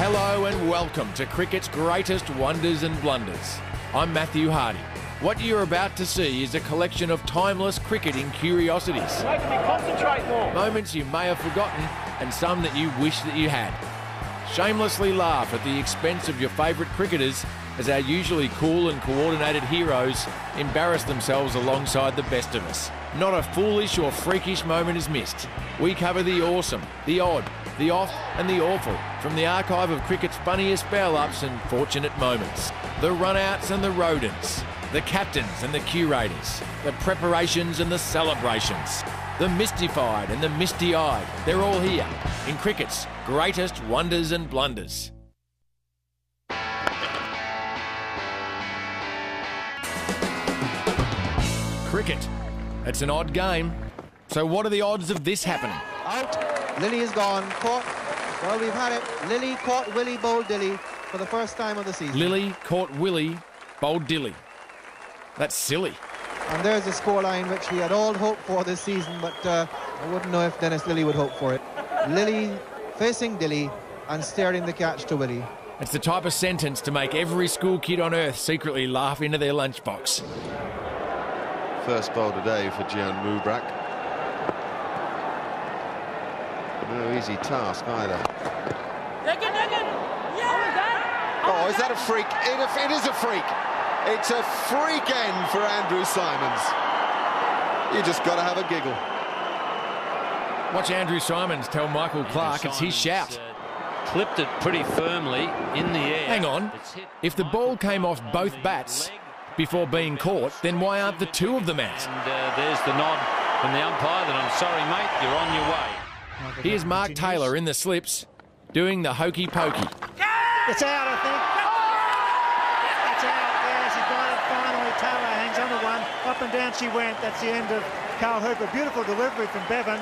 Hello and welcome to cricket's greatest wonders and blunders. I'm Matthew Hardy. What you're about to see is a collection of timeless cricketing curiosities. Making me concentrate more. Moments you may have forgotten and some that you wish that you had. Shamelessly laugh at the expense of your favourite cricketers as our usually cool and coordinated heroes embarrass themselves alongside the best of us. Not a foolish or freakish moment is missed. We cover the awesome, the odd, the off and the awful from the archive of cricket's funniest foul-ups and fortunate moments. The run-outs and the rodents, the captains and the curators, the preparations and the celebrations, the mystified and the misty-eyed. They're all here in cricket's greatest wonders and blunders. Cricket. It's an odd game. So what are the odds of this happening? Out. Lily is gone. Caught. Well, we've had it. Lily caught Willie, bowled Dilly for the first time of the season. Lily caught Willie, bowled Dilly. That's silly. And there's a scoreline which we had all hoped for this season, but I wouldn't know if Dennis Lilly would hope for it. Lily facing Dilly and steering the catch to Willie. It's the type of sentence to make every school kid on earth secretly laugh into their lunchbox. First bowl today for Gian Mubrak. No easy task either. Oh, is that a freak? It is a freak. It's a freak end for Andrew Simons. You just got to have a giggle. Watch Andrew Simons tell Michael Clark it's his shout. Clipped it pretty firmly in the air. Hang on. If the ball came off both bats before being caught, then why aren't the two of them out? And there's the nod from the umpire that I'm sorry, mate, you're on your way. Here's Mark Taylor in the slips, doing the hokey pokey. It's out, I think. It's out, yes, he got it finally. Taylor hangs on to one. Up and down she went. That's the end of Carl Hooper. Beautiful delivery from Bevan.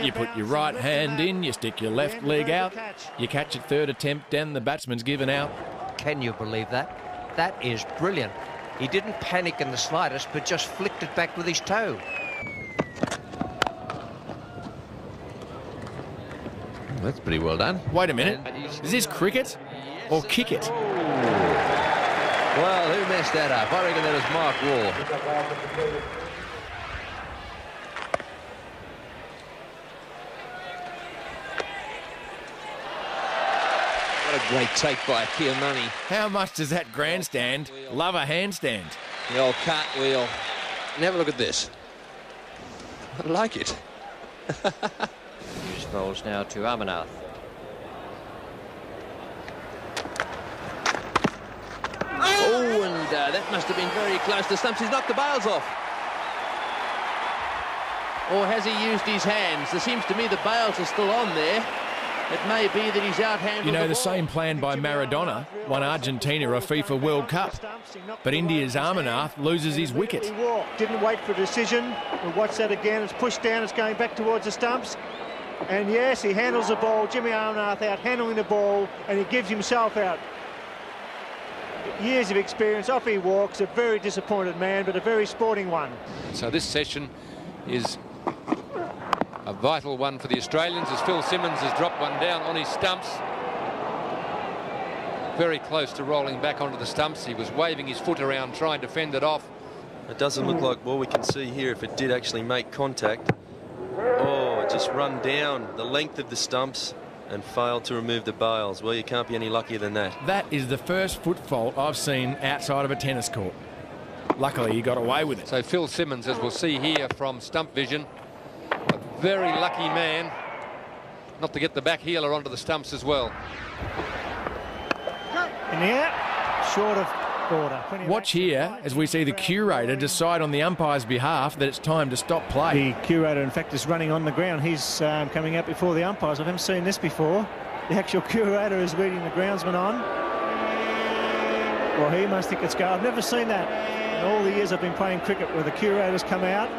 You put your right hand in, you stick your left leg out, you catch it third attempt, and the batsman's given out. Can you believe that? That is brilliant. He didn't panic in the slightest, but just flicked it back with his toe. That's pretty well done. Wait a minute. Is this cricket or kick it? Well, who messed that up? I reckon that was Mark Wall. What a great take by Kiyomani. How much does that grandstand love a handstand? The old cartwheel. And have a look at this. I like it. Hughes bowls now to Amarnath. Oh, and that must have been very close to stumps. He's knocked the bails off. Or has he used his hands? There seems to me the bails are still on there. It may be that he's outhandled. You know, the ball. same plan by Maradona won Argentina a FIFA World Cup. But India's Amarnath loses his wicket. He walked, didn't wait for a decision. We'll watch that again. It's pushed down, it's going back towards the stumps. And yes, he handles the ball. Jimmy Amarnath out handling the ball, and he gives himself out. Years of experience, off he walks. A very disappointed man, but a very sporting one. So this session is a vital one for the Australians as Phil Simmons has dropped one down on his stumps. Very close to rolling back onto the stumps. He was waving his foot around trying to fend it off. It doesn't look like what we can see here if it did actually make contact. Oh, it just run down the length of the stumps and failed to remove the bails. Well, you can't be any luckier than that. That is the first foot fault I've seen outside of a tennis court. Luckily, he got away with it. So Phil Simmons, as we'll see here from stump vision, a very lucky man not to get the back heeler onto the stumps as well. In the air, short of border. Watch here as we see the curator decide on the umpire's behalf that it's time to stop play. The curator, in fact, is running on the ground. He's coming out before the umpires. I haven't seen this before. The actual curator is leading the groundsman on. Well, he must think it's go. I've never seen that in all the years I've been playing cricket, where the curators come out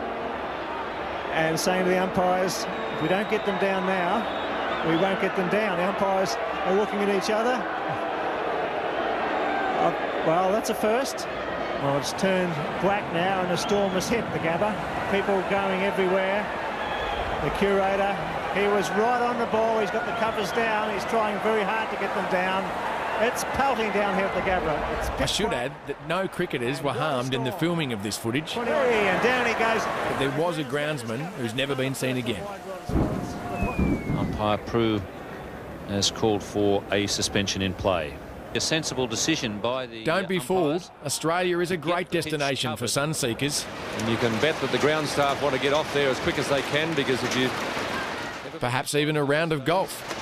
and saying to the umpires, if we don't get them down now, we won't get them down. The umpires are looking at each other. Well, that's a first. Well, it's turned black now and a storm has hit the Gabba. People going everywhere. The curator He was right on the ball. He's got the covers down. He's trying very hard to get them down. It's pelting down here at the Gabba. I should add that no cricketers were harmed in the filming of this footage. And down he goes. But there was a groundsman who's never been seen again. Umpire Prue has called for a suspension in play. A sensible decision by the Don't be umpires. fooled. Australia is a great destination for sun seekers. And you can bet that the ground staff want to get off there as quick as they can, because if you... Perhaps even a round of golf.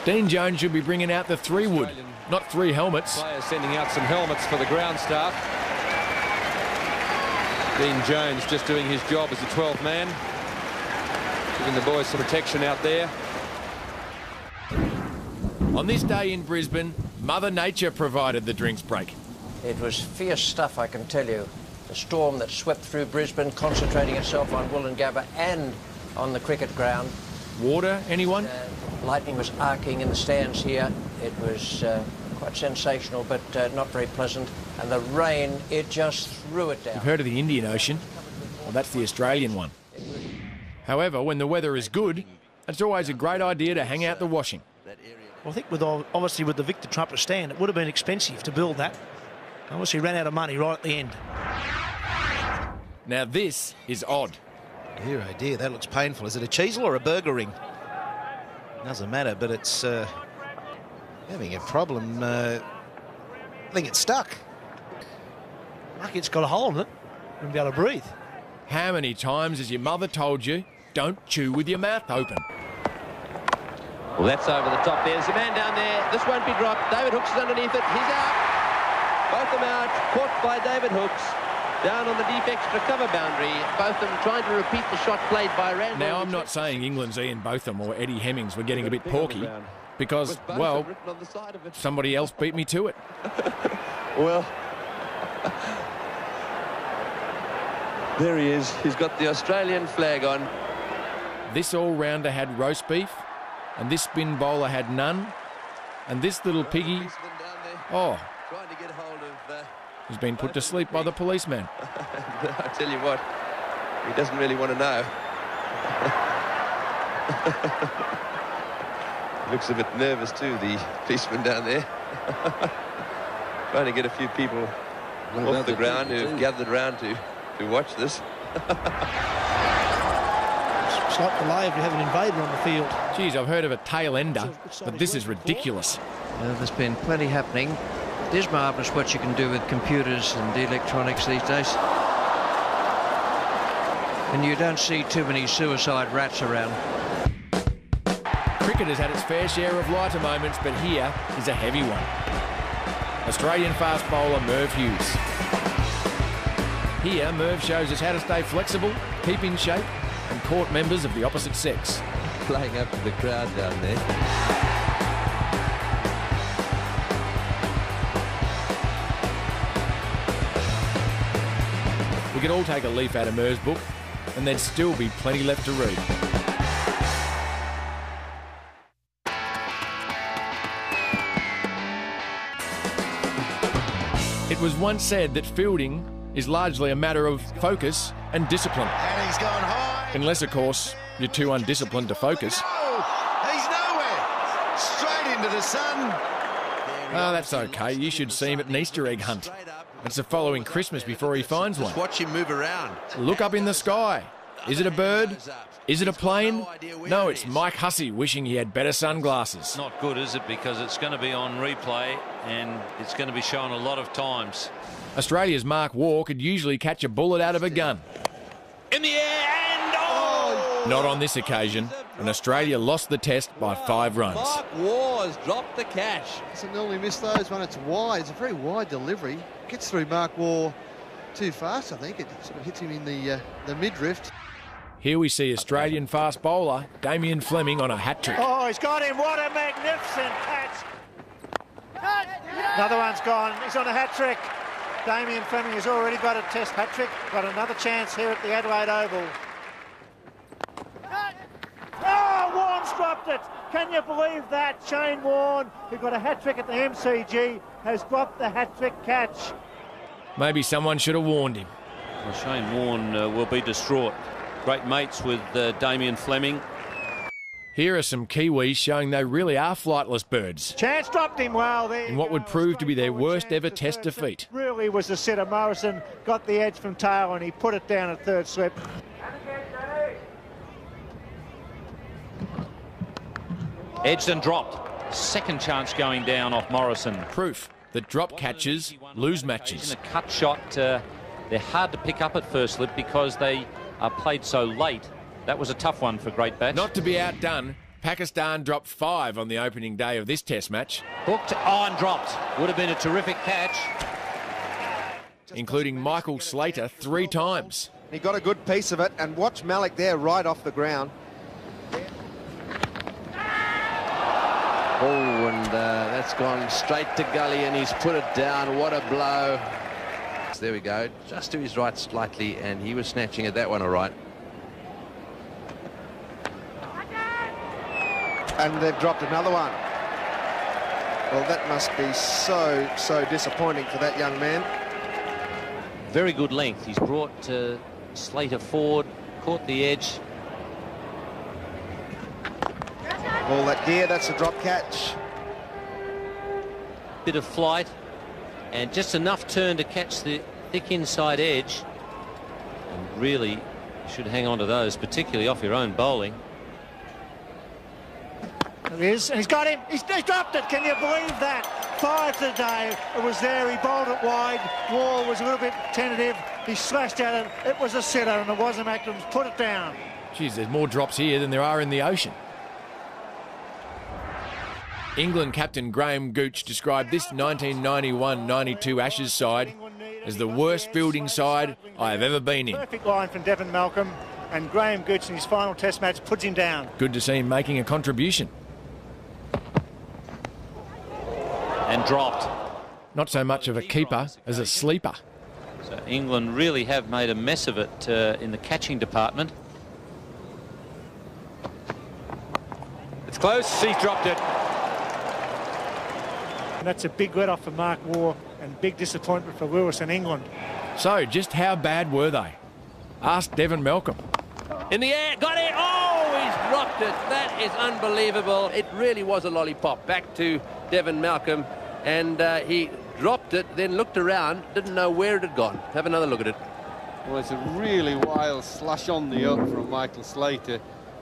Dean Jones should be bringing out the 3-wood, not 3 helmets. Players sending out some helmets for the ground staff. Dean Jones just doing his job as the 12th man, giving the boys some protection out there. On this day in Brisbane, Mother Nature provided the drinks break. It was fierce stuff, I can tell you. The storm that swept through Brisbane, concentrating itself on Wollongabba and on the cricket ground. Water, anyone? Lightning was arcing in the stands here. It was quite sensational, but not very pleasant. And the rain, it just threw it down. You've heard of the Indian Ocean? Well, that's the Australian one. However, when the weather is good, it's always a great idea to hang out the washing. Well, I think obviously with the Victor Trumpeter stand, it would have been expensive to build that. Obviously ran out of money right at the end. Now this is odd. Dear, oh dear, that looks painful. Is it a cheesel or a burger ring? Doesn't matter, but it's having a problem. I think it's stuck. Lucky it's got a hole in it. Wouldn't be able to breathe. How many times has your mother told you, don't chew with your mouth open? Well, that's over the top. There's a man down there. This won't be dropped. David Hooks is underneath it. He's out. Both of them out. Caught by David Hooks. Down on the deep extra cover boundary. Both of them trying to repeat the shot played by Randall. Now, I'm not saying England's Ian Botham or Eddie Hemmings were getting a bit porky, because, well, somebody else beat me to it. Well, there he is. He's got the Australian flag on. This all-rounder had roast beef, and this spin bowler had none, and this little piggy, oh, he's been put to sleep by the policeman. I tell you what, he doesn't really want to know. Looks a bit nervous too, the policeman down there. Trying to get a few people off the ground who've gathered around to watch this. It's like delay if you have an invader on the field. Geez, I've heard of a tail ender, but this is ridiculous. There's been plenty happening. It is marvellous what you can do with computers and electronics these days. And you don't see too many suicide rats around. Cricket has had its fair share of lighter moments, but here is a heavy one. Australian fast bowler Merv Hughes. Here, Merv shows us how to stay flexible, keep in shape, and court members of the opposite sex. Playing up to the crowd down there. We could all take a leaf out of Merv's book, and there'd still be plenty left to read. It was once said that fielding is largely a matter of focus and discipline. And he's gone high. Unless, of course, you're too undisciplined to focus. He's nowhere. Straight into the sun. Oh, that's okay. You should see him at an Easter egg hunt. It's the following Christmas before he finds one. Watch him move around. Look up in the sky. Is it a bird? Is it a plane? No, it's Mike Hussey wishing he had better sunglasses. Not good, is it? Because it's going to be on replay and it's going to be shown a lot of times. Australia's Mark Waugh could usually catch a bullet out of a gun. In the air and oh! Not on this occasion, and Australia lost the test by 5 runs. Mark Waugh has dropped the catch. Doesn't normally miss those when it's wide. It's a very wide delivery. Gets through Mark Waugh too fast, I think. It sort of hits him in the mid-drift. Here we see Australian fast bowler Damien Fleming on a hat-trick. Oh, he's got him. What a magnificent catch. Another one's gone. He's on a hat-trick. Damien Fleming has already got a test hat-trick. Got another chance here at the Adelaide Oval. Oh, Warren's dropped it. Can you believe that? Shane Warne, who got a hat-trick at the MCG, has dropped the hat-trick catch. Maybe someone should have warned him. Well, Shane Warne will be distraught. Great mates with Damien Fleming. Here are some Kiwis showing they really are flightless birds. Chance dropped him well there. In what would prove to be their worst ever test defeat. Really was the sitter. Morrison got the edge from tail and he put it down at third slip. Edged and dropped. Second chance going down off Morrison. Proof that drop catches lose matches. In a cut shot, they're hard to pick up at first slip because they are played so late. That was a tough one for Great Batch. Not to be outdone, Pakistan dropped 5 on the opening day of this test match. Hooked and dropped. Would have been a terrific catch. Including Michael Slater 3 times. He got a good piece of it, and watch Malik there right off the ground. Oh, and that's gone straight to gully, and he's put it down. What a blow. So there we go, just to his right slightly, and he was snatching at that one all right. And they've dropped another one. Well, that must be so disappointing for that young man. Very good length. He's brought Slater forward, caught the edge. All that gear, that's a drop catch. Bit of flight and just enough turn to catch the thick inside edge. And really should hang on to those, particularly off your own bowling. There he is, and he's got him. He's dropped it. Can you believe that? 5 today. It was there. He bowled it wide. Wall was a little bit tentative. He slashed at it. It was a sitter, and it wasn't Macklins. Put it down. Geez, there's more drops here than there are in the ocean. England captain Graham Gooch described this 1991-92 Ashes side as the worst fielding side I have ever been in. Perfect line from Devon Malcolm, and Graham Gooch in his final test match puts him down. Good to see him making a contribution. And dropped. Not so much of a keeper as a sleeper. So England really have made a mess of it in the catching department. It's close. He's dropped it. And that's a big let-off for Mark Waugh and big disappointment for Lewis and England. So, just how bad were they? Ask Devon Malcolm. In the air, got it! Oh, he's dropped it. That is unbelievable. It really was a lollipop. Back to Devon Malcolm, and he dropped it, then looked around, didn't know where it had gone. Have another look at it. Well, it's a really wild slash on the up from Michael Slater.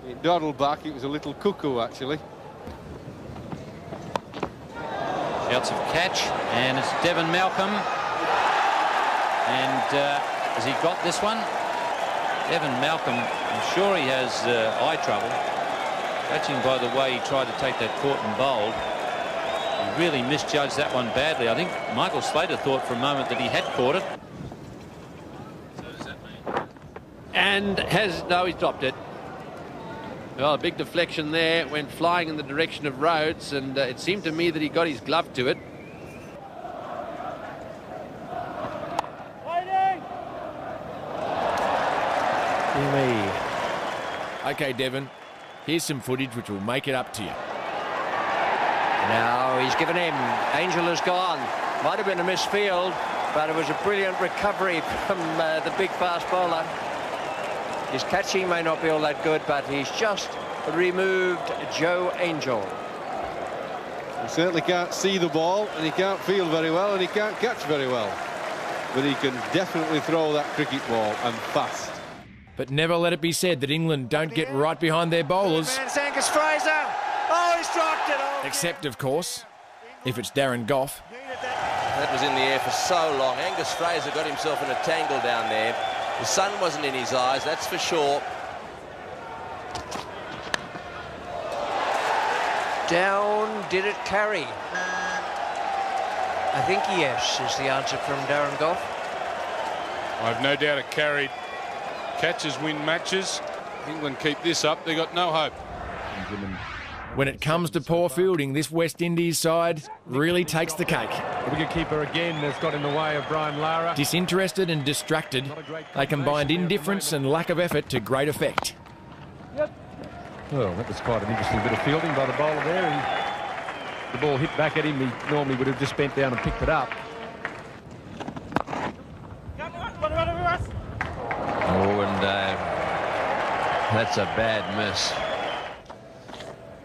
It dawdled back. It was a little cuckoo, actually. Shouts of catch, and it's Devon Malcolm. And has he got this one? Devon Malcolm, I'm sure he has eye trouble. Judging by the way he tried to take that caught and bowled, he really misjudged that one badly. I think Michael Slater thought for a moment that he had caught it. So does that mean? And no, he's dropped it. Well, a big deflection there, went flying in the direction of Rhodes, and it seemed to me that he got his glove to it. Okay, Devon, here's some footage which will make it up to you. Now he's given in. Angel has gone. Might have been a misfield, but it was a brilliant recovery from the big fast bowler. His catching may not be all that good, but he's just removed Joe Angel. He certainly can't see the ball, and he can't field very well, and he can't catch very well. But he can definitely throw that cricket ball, and fast. But never let it be said that England don't get right behind their bowlers. It's Angus Fraser. Oh, he's dropped it. Oh. Except, of course, if it's Darren Gough. That was in the air for so long. Angus Fraser got himself in a tangle down there. The sun wasn't in his eyes, that's for sure. Down, did it carry? I think yes is the answer from Darren Gough. I've no doubt it carried. Catches win matches. England keep this up, they got no hope. When it comes to poor fielding, this West Indies side really takes the cake. The wicketkeeper again has got in the way of Brian Lara. Disinterested and distracted, they combined indifference and lack of effort to great effect. Well, that was quite an interesting bit of fielding by the bowler there. The ball hit back at him. He normally would have just bent down and picked it up. That's a bad miss.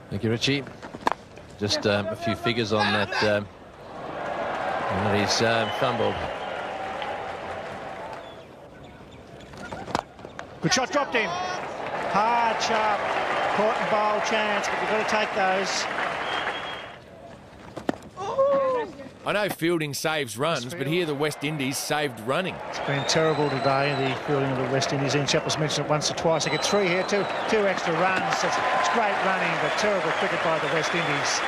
Thank you, Richie. Just a few figures on that. And he's fumbled. Good shot, dropped him. Hard, sharp, caught and bowl chance, but you've got to take those. I know fielding saves runs, but here the West Indies saved running. It's been terrible today, the fielding of the West Indies. Ian Chappell's mentioned it once or twice. They get 3 here, two extra runs. It's great running, but terrible cricket by the West Indies.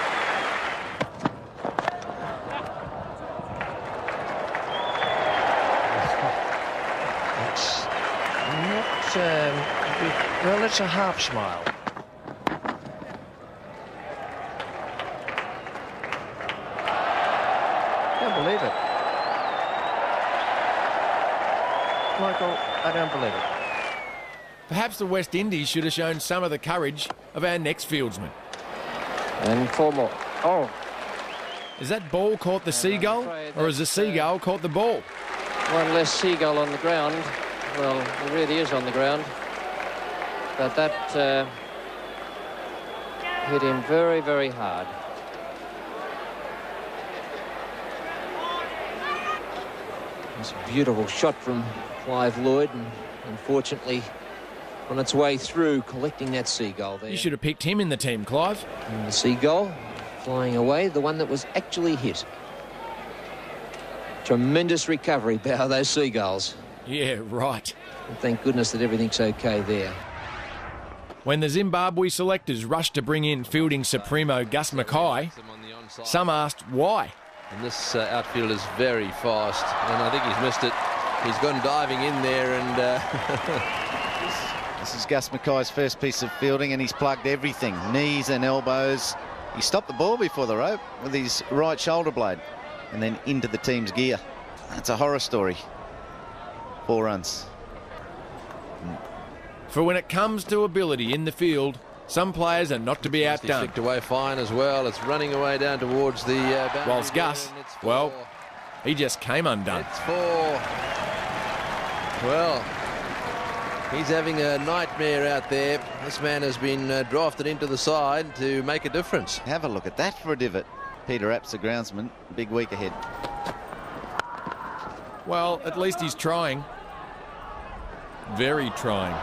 It's not... well, it's a half smile. Believe it. Michael, I don't believe it. Perhaps the West Indies should have shown some of the courage of our next fieldsman. And 4 more. Oh. Has that ball caught the seagull, or has the seagull caught the ball? One less seagull on the ground. Well, it really is on the ground. But that hit him very, very hard. It's a beautiful shot from Clive Lloyd, and unfortunately on its way through collecting that seagull there. You should have picked him in the team, Clive. And the seagull flying away, the one that was actually hit. Tremendous recovery by those seagulls. Yeah, right. And thank goodness that everything's okay there. When the Zimbabwe selectors rushed to bring in fielding supremo Gus Mackay, some asked why. And this outfield is very fast, and I think he's missed it. He's gone diving in there, and this is Gus Mackay's first piece of fielding, and he's plugged everything, knees and elbows. He stopped the ball before the rope with his right shoulder blade, and then into the team's gear. That's a horror story. 4 runs. For when it comes to ability in the field, some players are not to be outdone. Flicked away fine as well. It's running away down towards the boundary. Whilst Gus, well, he just came undone. It's 4. Well, he's having a nightmare out there. This man has been drafted into the side to make a difference. Have a look at that for a divot. Peter Apps, the groundsman. Big week ahead. Well, at least he's trying. Very trying.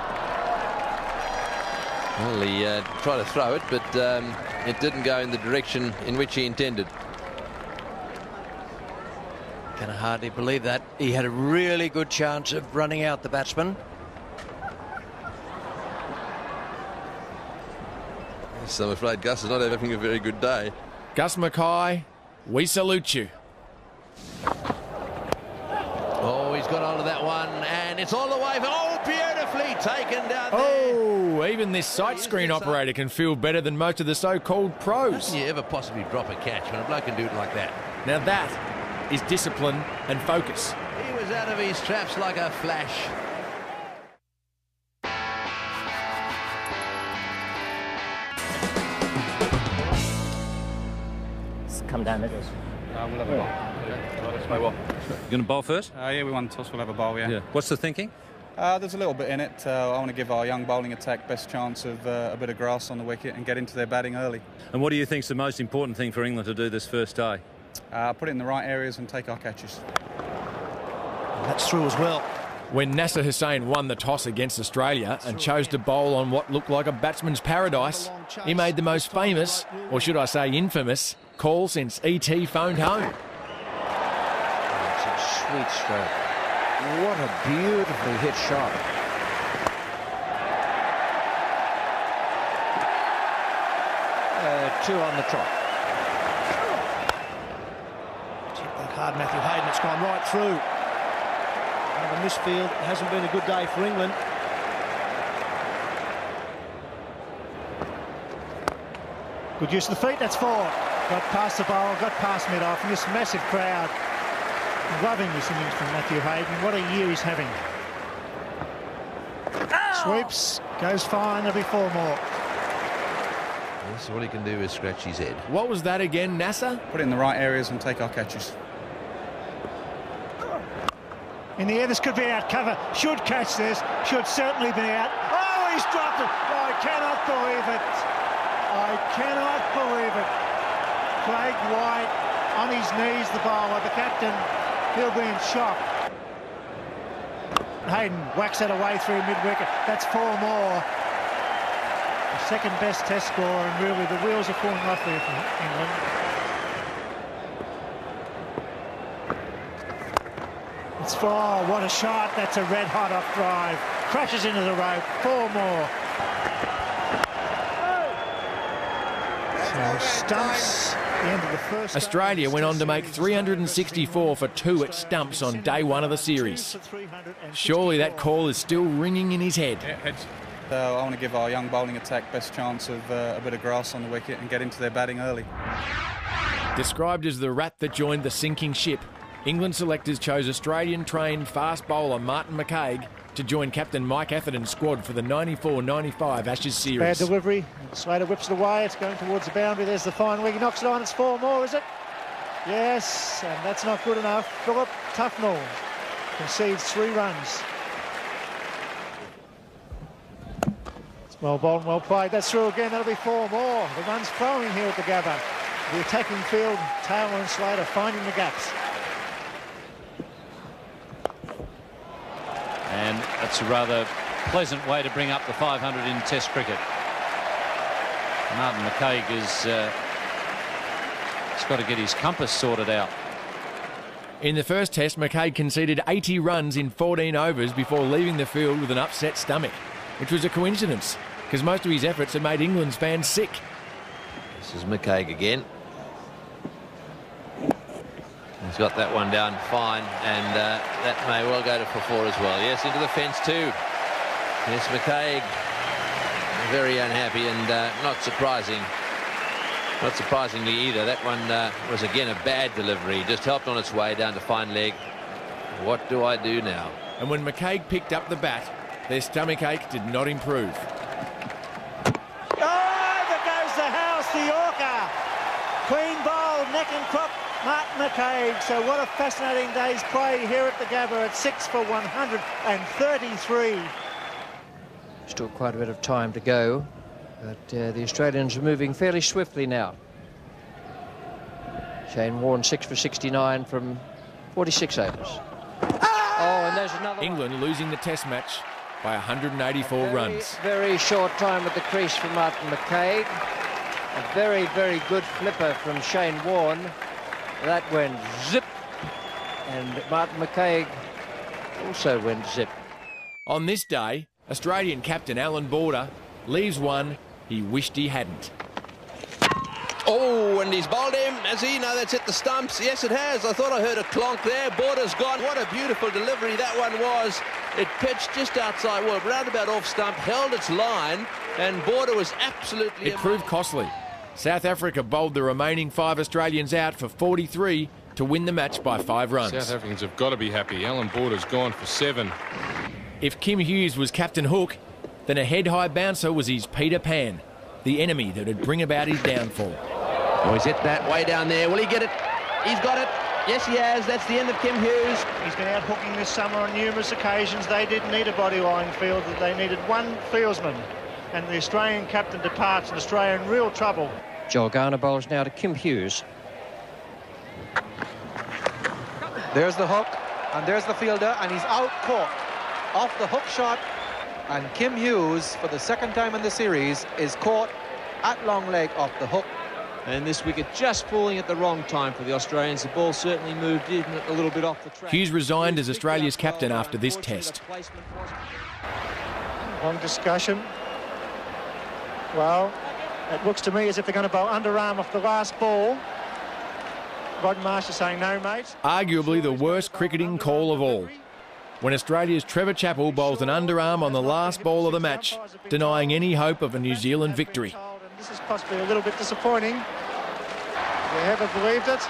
Well, he tried to throw it, but it didn't go in the direction in which he intended. Can hardly believe that. He had a really good chance of running out the batsman. Yes, I'm afraid Gus is not having a very good day. Gus Mackay, we salute you. Oh, he's got onto that one, and it's all the way. Oh, beautifully taken down there. Oh, even this sight screen operator can feel better than most of the so-called pros. How can you ever possibly drop a catch when a bloke can do it like that? Now that is discipline and focus. He was out of his traps like a flash. Come down, Nicholas. We'll have a bowl. Let's play what? You're going to bowl first? Yeah, we won the toss. We'll have a bowl, yeah. What's the thinking? There's a little bit in it. I want to give our young bowling attack best chance of a bit of grass on the wicket and get into their batting early. And what do you think is the most important thing for England to do this first day? Put it in the right areas and take our catches. That's through as well. When Nasser Hussain won the toss against Australia and chose to bowl on what looked like a batsman's paradise, he made the most famous, or should I say infamous, call since E.T. phoned home. It's a sweet stroke. What a beautifully hit shot. Two on the trot. Hit that hard, Matthew Hayden. It's gone right through. And on this field, it hasn't been a good day for England. Good use of the feet, that's 4. Got past the bowl, got past mid-off, and this massive crowd loving this innings from Matthew Hayden. What a year he's having. Sweeps, goes fine, there'll be 4 more. Yes, all he can do is scratch his head. What was that again, Nasser? Put it in the right areas and take our catches. In the air, this could be out cover. Should catch this, should certainly be out. Oh, he's dropped it. I cannot believe it. I cannot believe it. Craig White on his knees, the bowler, the captain. He'll be in shock. Hayden whacks it away through mid-wicket. That's 4 more. The second best test score, and really the wheels are falling off there for England. It's 4. What a shot. That's a red-hot off drive. Crashes into the rope. 4 more. So stumps. The end of the first. Australia went on to make 364 for 2 at stumps on day 1 of the series. Surely that call is still ringing in his head. I want to give our young bowling attack best chance of a bit of grass on the wicket and get into their batting early. Described as the rat that joined the sinking ship, England selectors chose Australian-trained fast bowler Martin McCaig to join captain Mike Atherton's squad for the 94-95 Ashes series. Bad delivery. Slater whips it away. It's going towards the boundary. There's the fine leg. He knocks it on. It's 4 more, is it? Yes, and that's not good enough. Philip Tufnell concedes 3 runs. It's well bowled and well played. That's through again. That'll be 4 more. The runs flowing here at the Gabba. The attacking field, Taylor and Slater finding the gaps. And that's a rather pleasant way to bring up the 500 in Test cricket. Martin McCaig he's got to get his compass sorted out. In the first Test, McCaig conceded 80 runs in 14 overs before leaving the field with an upset stomach, which was a coincidence because most of his efforts had made England's fans sick. This is McCaig again. He's got that one down fine, and that may well go to for 4 as well. Yes, into the fence too. Yes, McCaig very unhappy, and not surprising. Not surprisingly either. That one was again a bad delivery. Just helped on its way down to fine leg. What do I do now? And when McCaig picked up the bat, their stomachache did not improve. Oh, there goes the house, the Yorker. Clean bowl, neck and crop. Martin McCaig. So what a fascinating day's play here at the Gabba at 6 for 133. Still quite a bit of time to go, but the Australians are moving fairly swiftly now. Shane Warne 6 for 69 from 46 overs. Oh, and there's another England losing the Test match by 184 runs. Very short time at the crease for Martin McCaig. A very, very good flipper from Shane Warne. That went zip, and Martin McCaig also went zip. On this day, Australian captain Alan Border leaves one he wished he hadn't. Oh, and he's bowled him. Has he? No, that's hit the stumps. Yes, it has. I thought I heard a clonk there. Border's gone. What a beautiful delivery that one was. It pitched just outside, well, roundabout off stump, held its line, and Border was absolutely... It proved costly. South Africa bowled the remaining 5 Australians out for 43 to win the match by 5 runs. South Africans have got to be happy. Alan Border's gone for 7. If Kim Hughes was Captain Hook, then a head-high bouncer was his Peter Pan, the enemy that would bring about his downfall. Oh, he's hit that way down there. Will he get it? He's got it. Yes, he has. That's the end of Kim Hughes. He's been out hooking this summer on numerous occasions. They didn't need a bodyline field. They needed one fieldsman. And the Australian captain departs, and Australia in real trouble. Joel Garner bowls now to Kim Hughes. There's the hook, and there's the fielder, and he's out caught off the hook shot. And Kim Hughes, for the second time in the series, is caught at long leg off the hook. And this wicket just falling at the wrong time for the Australians. The ball certainly moved in a little bit off the track. Hughes resigned as Australia's captain after this test. Long discussion. Well, it looks to me as if they're going to bowl underarm off the last ball. Rod Marsh is saying no, mate. Arguably the worst cricketing call of all, when Australia's Trevor Chappell bowls an underarm on the last ball of the match, denying any hope of a New Zealand victory. This is possibly a little bit disappointing. We ever believed it.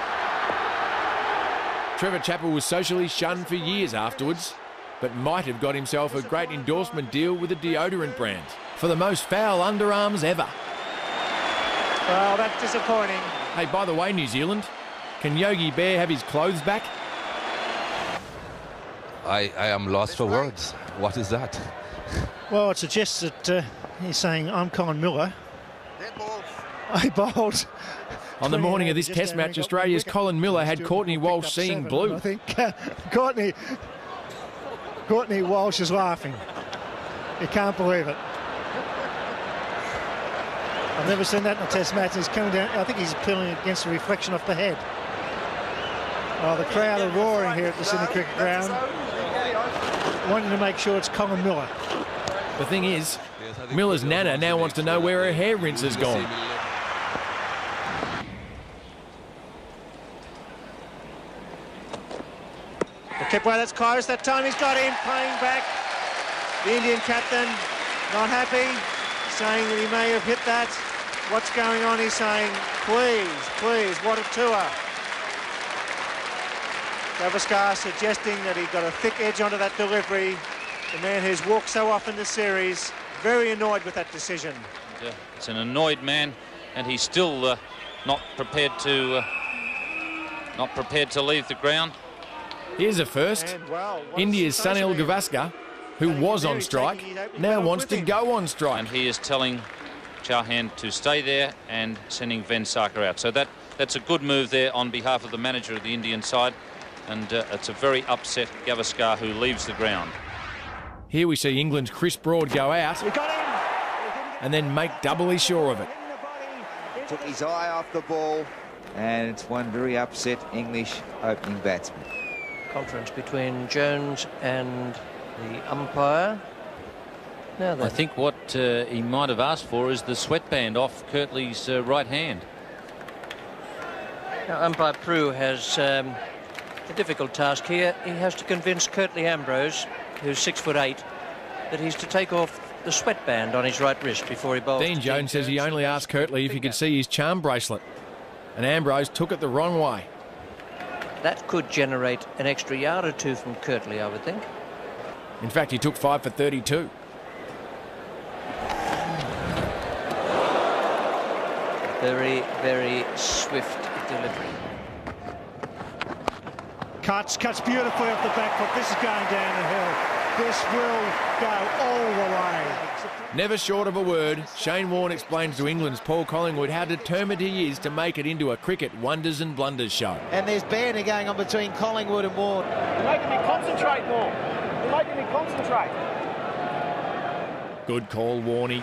Trevor Chappell was socially shunned for years afterwards, but might have got himself a great endorsement deal with a deodorant brand for the most foul underarms ever. Well, that's disappointing. Hey, by the way, New Zealand, can Yogi Bear have his clothes back? I am lost for words. What is that? Well, it suggests that he's saying, I'm Colin Miller. I bowled. On the morning of this Test match, Australia's Colin Miller had Courtney Walsh seeing blue. I think Courtney Walsh is laughing. He can't believe it. I've never seen that in a Test match. He's coming down. I think he's appealing against the reflection off the head. Oh, the crowd are roaring here at the Sydney Cricket Ground, wanting to make sure it's Colin Miller. The thing is, Miller's nana now wants to know where her hair rinse has gone. The kept away, that's close. That time he's got him, playing back. The Indian captain, not happy, saying that he may have hit that. What's going on? He's saying, please, please, what a tour. Gavaskar suggesting that he got a thick edge onto that delivery. The man who's walked so often this series, very annoyed with that decision. It's an annoyed man, and he's still not prepared to leave the ground. Here's a first. India's Sunil Gavaskar, who was on strike, now wants to go on strike. And he is telling Chauhan to stay there and sending Venkata out. So that's a good move there on behalf of the manager of the Indian side. And it's a very upset Gavaskar who leaves the ground. Here we see England's Chris Broad go out and then make doubly sure of it. Took his eye off the ball, and it's one very upset English opening batsman. Conference between Jones and the umpire. Now then. I think what he might have asked for is the sweatband off Kirtley's right hand. Now, umpire Prue has a difficult task here. He has to convince Curtly Ambrose, who's 6'8", that he's to take off the sweatband on his right wrist before he bowls. Dean Jones says he only asked Kirtley if he could see his charm bracelet, and Ambrose took it the wrong way. That could generate an extra yard or two from Curtly, I would think. In fact, he took 5 for 32. Very, very swift delivery. Cuts beautifully off the back foot. This is going down the hill. This will go all the way. Never short of a word, Shane Warne explains to England's Paul Collingwood how determined he is to make it into a cricket wonders and blunders show. And there's banter going on between Collingwood and Warne. You're making me concentrate more. You're making me concentrate. Good call, Warney.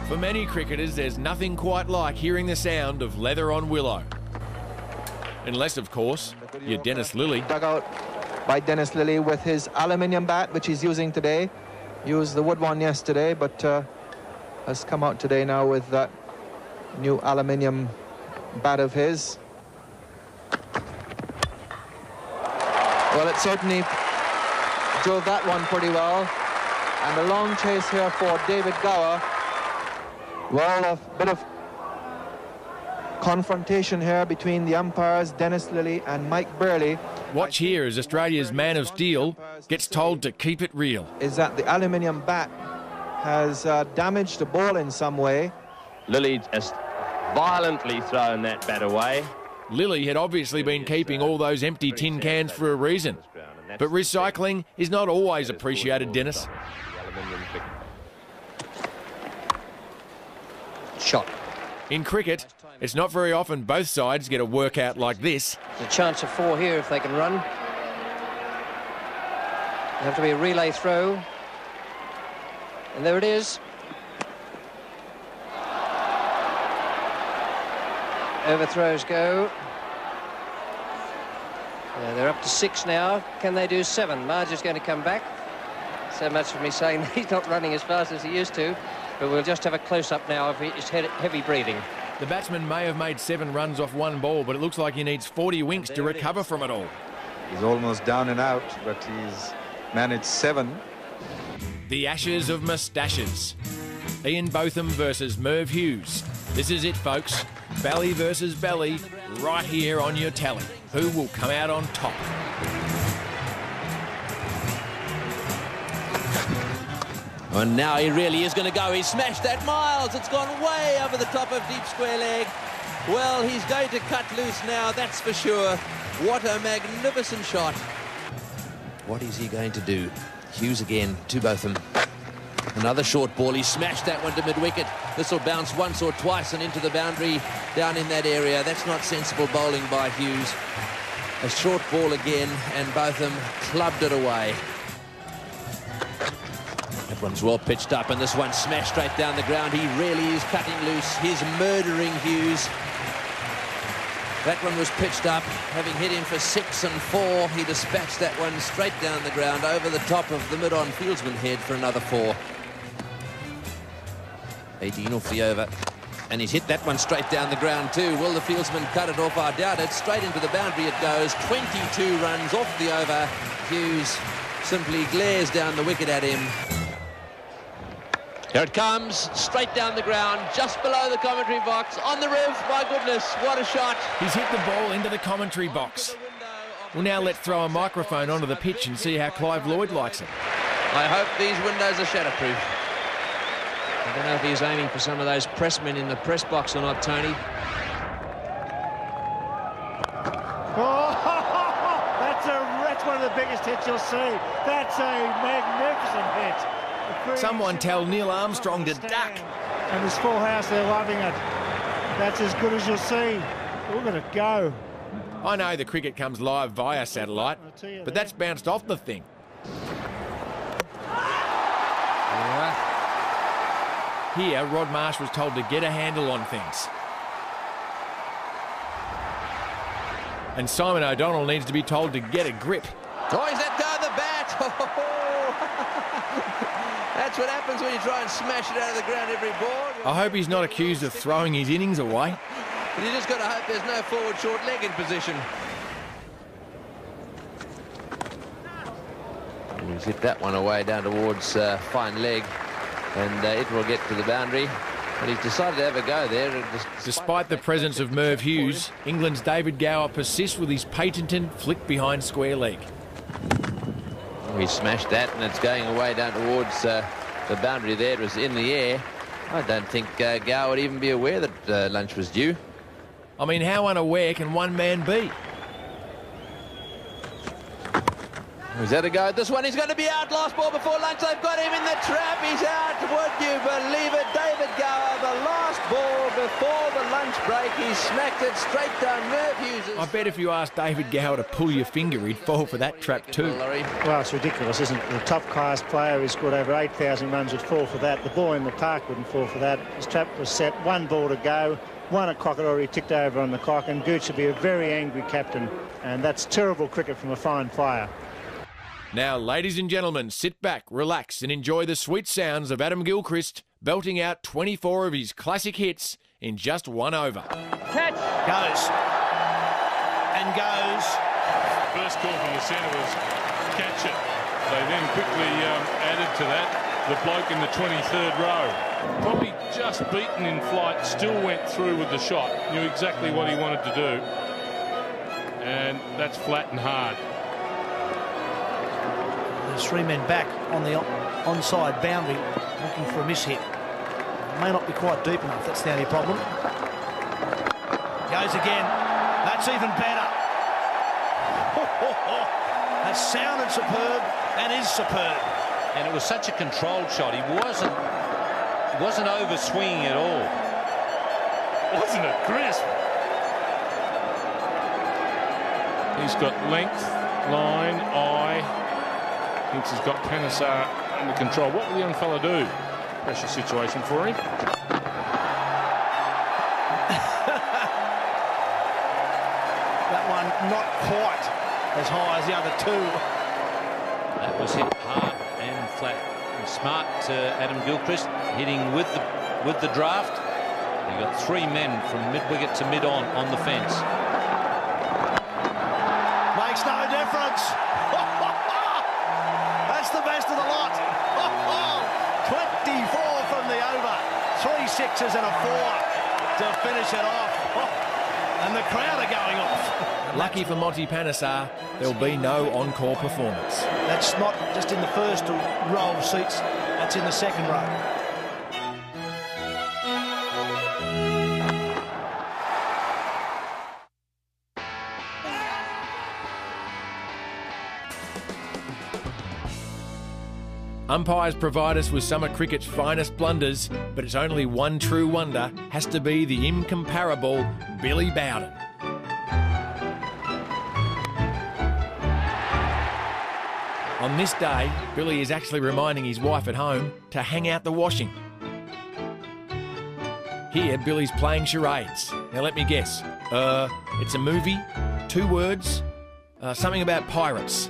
For many cricketers, there's nothing quite like hearing the sound of leather on willow. Unless, of course, you're Dennis Lillee. Dug out by Dennis Lillee with his aluminium bat, which he's using today. Used the wood one yesterday, but has come out today now with that new aluminium bat of his. Well, it certainly drove that one pretty well. And a long chase here for David Gower. Well, a bit of confrontation here between the umpires, Dennis Lillee and Mike Burley. Watch here as Australia's man of steel gets told to keep it real. Is that the aluminium bat has damaged the ball in some way. Lillee has violently thrown that bat away. Lillee had obviously been keeping all those empty tin cans for a reason. But recycling is not always appreciated, Dennis. Shot. In cricket, it's not very often both sides get a workout like this. There's a chance of 4 here if they can run. It'll have to be a relay throw. And there it is. Overthrows go. They're up to 6 now. Can they do 7? Marge is going to come back. So much for me saying he's not running as fast as he used to. But we'll just have a close-up now of his heavy breathing. The batsman may have made 7 runs off 1 ball, but it looks like he needs 40 winks to recover from it all. He's almost down and out, but he's managed 7. The Ashes of Moustaches. Ian Botham versus Merv Hughes. This is it, folks. Belly versus belly, right here on your telly. Who will come out on top? And now he really is going to go. He smashed that Miles. It's gone way over the top of deep square leg. Well, he's going to cut loose now, that's for sure. What a magnificent shot. What is he going to do? Hughes again to Botham. Another short ball. He smashed that one to mid-wicket. This will bounce once or twice and into the boundary down in that area. That's not sensible bowling by Hughes. A short ball again, and Botham clubbed it away. That one's well pitched up, and this one smashed straight down the ground. He really is cutting loose. He's murdering Hughes. That one was pitched up, having hit him for 6 and 4. He dispatched that one straight down the ground over the top of the mid-on fieldsman head for another 4. 18 off the over, and he's hit that one straight down the ground too. Will the fieldsman cut it off? I doubt it. Straight into the boundary it goes. 22 runs off the over. Hughes simply glares down the wicket at him. Here it comes, straight down the ground, just below the commentary box, on the roof. My goodness, what a shot. He's hit the ball into the commentary box. Well, now let's throw a microphone onto the pitch and see how Clive Lloyd likes it. I hope these windows are shatterproof. I don't know if he's aiming for some of those pressmen in the press box or not, Tony. Oh, that's one of the biggest hits you'll see. That's a magnificent hit. Someone tell Neil Armstrong to duck. And this full house, they're loving it. That's as good as you'll see. Look at it go. I know the cricket comes live via satellite, but that's bounced off the thing. Here, Rod Marsh was told to get a handle on things. And Simon O'Donnell needs to be told to get a grip. Oh, he's let go of the bat. That's what happens when you try and smash it out of the ground every ball. I hope he's not accused of throwing his innings away. But you just got to hope there's no forward short leg in position. And he's hit that one away down towards fine leg, and it will get to the boundary. And he's decided to have a go there. Despite the presence of Merv Hughes, England's David Gower persists with his patented flick behind square leg. He smashed that, and it's going away down towards the boundary there. It was in the air. I don't think Gower would even be aware that lunch was due. I mean, how unaware can one man be? Is that a go at this one? He's going to be out. Last ball before lunch. They've got him in the trap. He's out. Would you believe it? David Gower, the last ball before the lunch break. He smacked it straight down Merv Hughes'. I bet if you asked David Gower to pull your finger, he'd fall for that trap too. Well, it's ridiculous, isn't it? The top-class player who's scored over 8,000 runs would fall for that. The boy in the park wouldn't fall for that. His trap was set. One ball to go. 1 o'clock had already ticked over on the clock, and Gooch should be a very angry captain. And that's terrible cricket from a fine player. Now, ladies and gentlemen, sit back, relax, and enjoy the sweet sounds of Adam Gilchrist belting out 24 of his classic hits in just 1 over. Catch. Goes. And goes. First call from the centre was catch it. They then quickly added to that the bloke in the 23rd row. Probably just beaten in flight, still went through with the shot. Knew exactly what he wanted to do. And that's flat and hard. There's 3 men back on the onside boundary looking for a miss hit. May not be quite deep enough, that's the only problem. Goes again. That's even better. That's sounded superb and is superb. And it was such a controlled shot. He wasn't over swinging at all. Wasn't it crisp? He's got length, line, eye. Thinks he's got Panesar under control. What will the young fella do? Pressure situation for him. That one not quite as high as the other 2. That was hit hard and flat. And smart Adam Gilchrist hitting with the draft. He got 3 men from mid-wicket to mid-on the fence. Makes no difference. That's the best of the lot. 24 from the over. 3 sixes and a 4 to finish it off. And the crowd are going off. Lucky for Monty Panesar, there'll be no encore performance. That's not just in the first row of seats, that's in the second row. Umpires provide us with some of cricket's finest blunders, but it's only one true wonder has to be the incomparable Billy Bowden. On this day, Billy is actually reminding his wife at home to hang out the washing. Here, Billy's playing charades. Now let me guess. It's a movie, 2 words, something about pirates.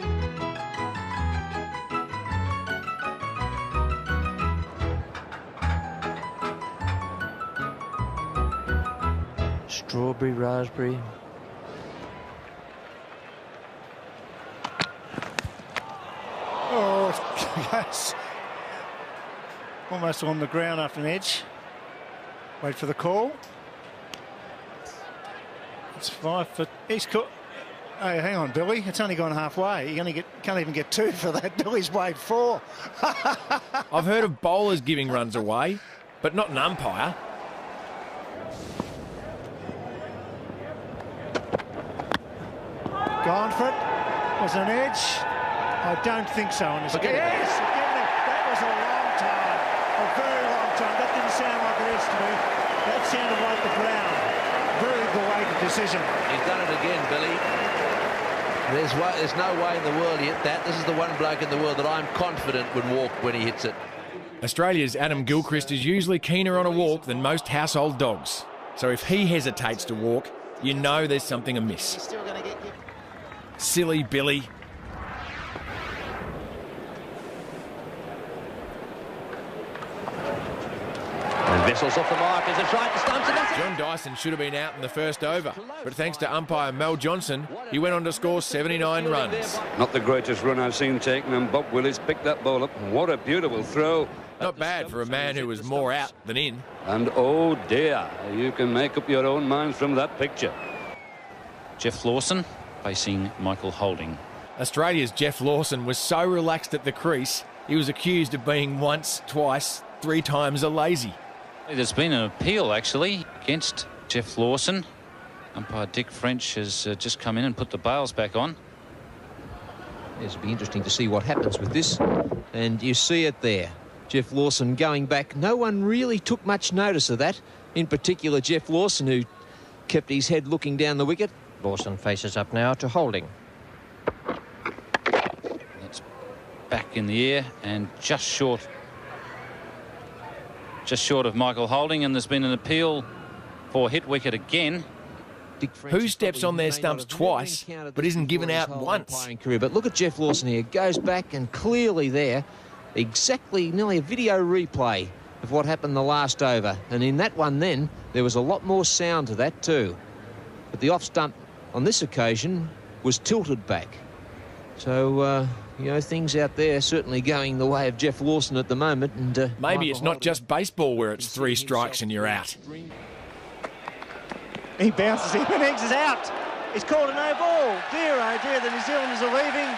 Strawberry, raspberry. Oh, yes. Almost on the ground after an edge. Wait for the call. It's 5 foot. He's caught. Hey, hang on, Billy. It's only gone halfway. You can't even get 2 for that. Billy's weighed 4. I've heard of bowlers giving runs away, but not an umpire. Gone for it. Was an edge. I don't think so on this. Forget it. Yes, that was a long time. A very long time. That didn't sound like it is to me. That sounded like the ground. Very belated decision. He's done it again, Billy. There's no way in the world he hit that. This is the one bloke in the world that I'm confident would walk when he hits it. Australia's Adam Gilchrist is usually keener on a walk than most household dogs. So if he hesitates to walk, you know there's something amiss. He's still going to get... Silly Billy. And Vessel's off the mark as it's right to stumps. John Dyson should have been out in the first over, but thanks to umpire Mel Johnson, he went on to score 79 runs. Not the greatest run I've seen taken, and Bob Willis picked that ball up. What a beautiful throw. Not bad for a man who was more out than in. And oh dear, you can make up your own minds from that picture. Jeff Lawson facing Michael Holding. Australia's Jeff Lawson was so relaxed at the crease, he was accused of being once, twice, 3 times a lazy. There's been an appeal, actually, against Jeff Lawson. Umpire Dick French has just come in and put the bails back on. It'll be interesting to see what happens with this. And you see it there. Jeff Lawson going back. No one really took much notice of that. In particular, Jeff Lawson, who kept his head looking down the wicket. Lawson faces up now to Holding. That's back in the air and just short of Michael Holding, and there's been an appeal for hit wicket again. Who steps on their stumps twice but isn't given out once? But look at Jeff Lawson here. Goes back and clearly there, exactly nearly a video replay of what happened the last over. And in that one then, there was a lot more sound to that too. But the off stump on this occasion was tilted back. So, you know, things out there certainly going the way of Jeff Lawson at the moment. And maybe it's not just baseball where it's 3 strikes and you're out. He bounces him and eggs is out. He's called a no ball. Dear, oh dear, the New Zealanders are leaving.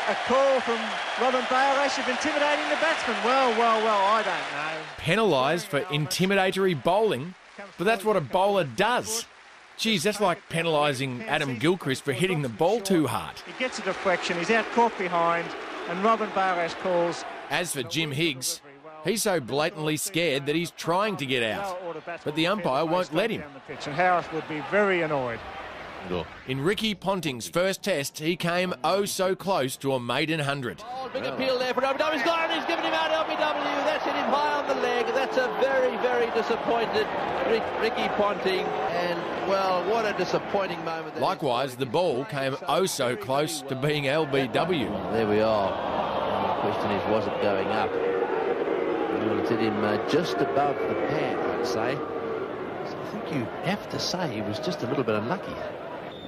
A call from Robin Bale of intimidating the batsman. Well, I don't know. Penalised for intimidatory bowling, but that's what a bowler does. Geez, that's like penalising Adam Gilchrist for hitting the ball too hard. He gets a deflection, he's out caught behind, and Robin Bale calls. As for Jim Higgs, he's so blatantly scared that he's trying to get out, but the umpire won't let him. And Harris would be very annoyed. In Ricky Ponting's first test, he came oh so close to a maiden 100. Big appeal there for LBW. He's got it. He's given him out LBW. That's hit him high on the leg. That's a very, very disappointed Ricky Ponting. And, well, what a disappointing moment. Likewise, the ball came oh so close to being LBW. Well, there we are. The question is, was it going up? Well, it hit him just above the pad, I'd say. So I think you have to say he was just a little bit unlucky.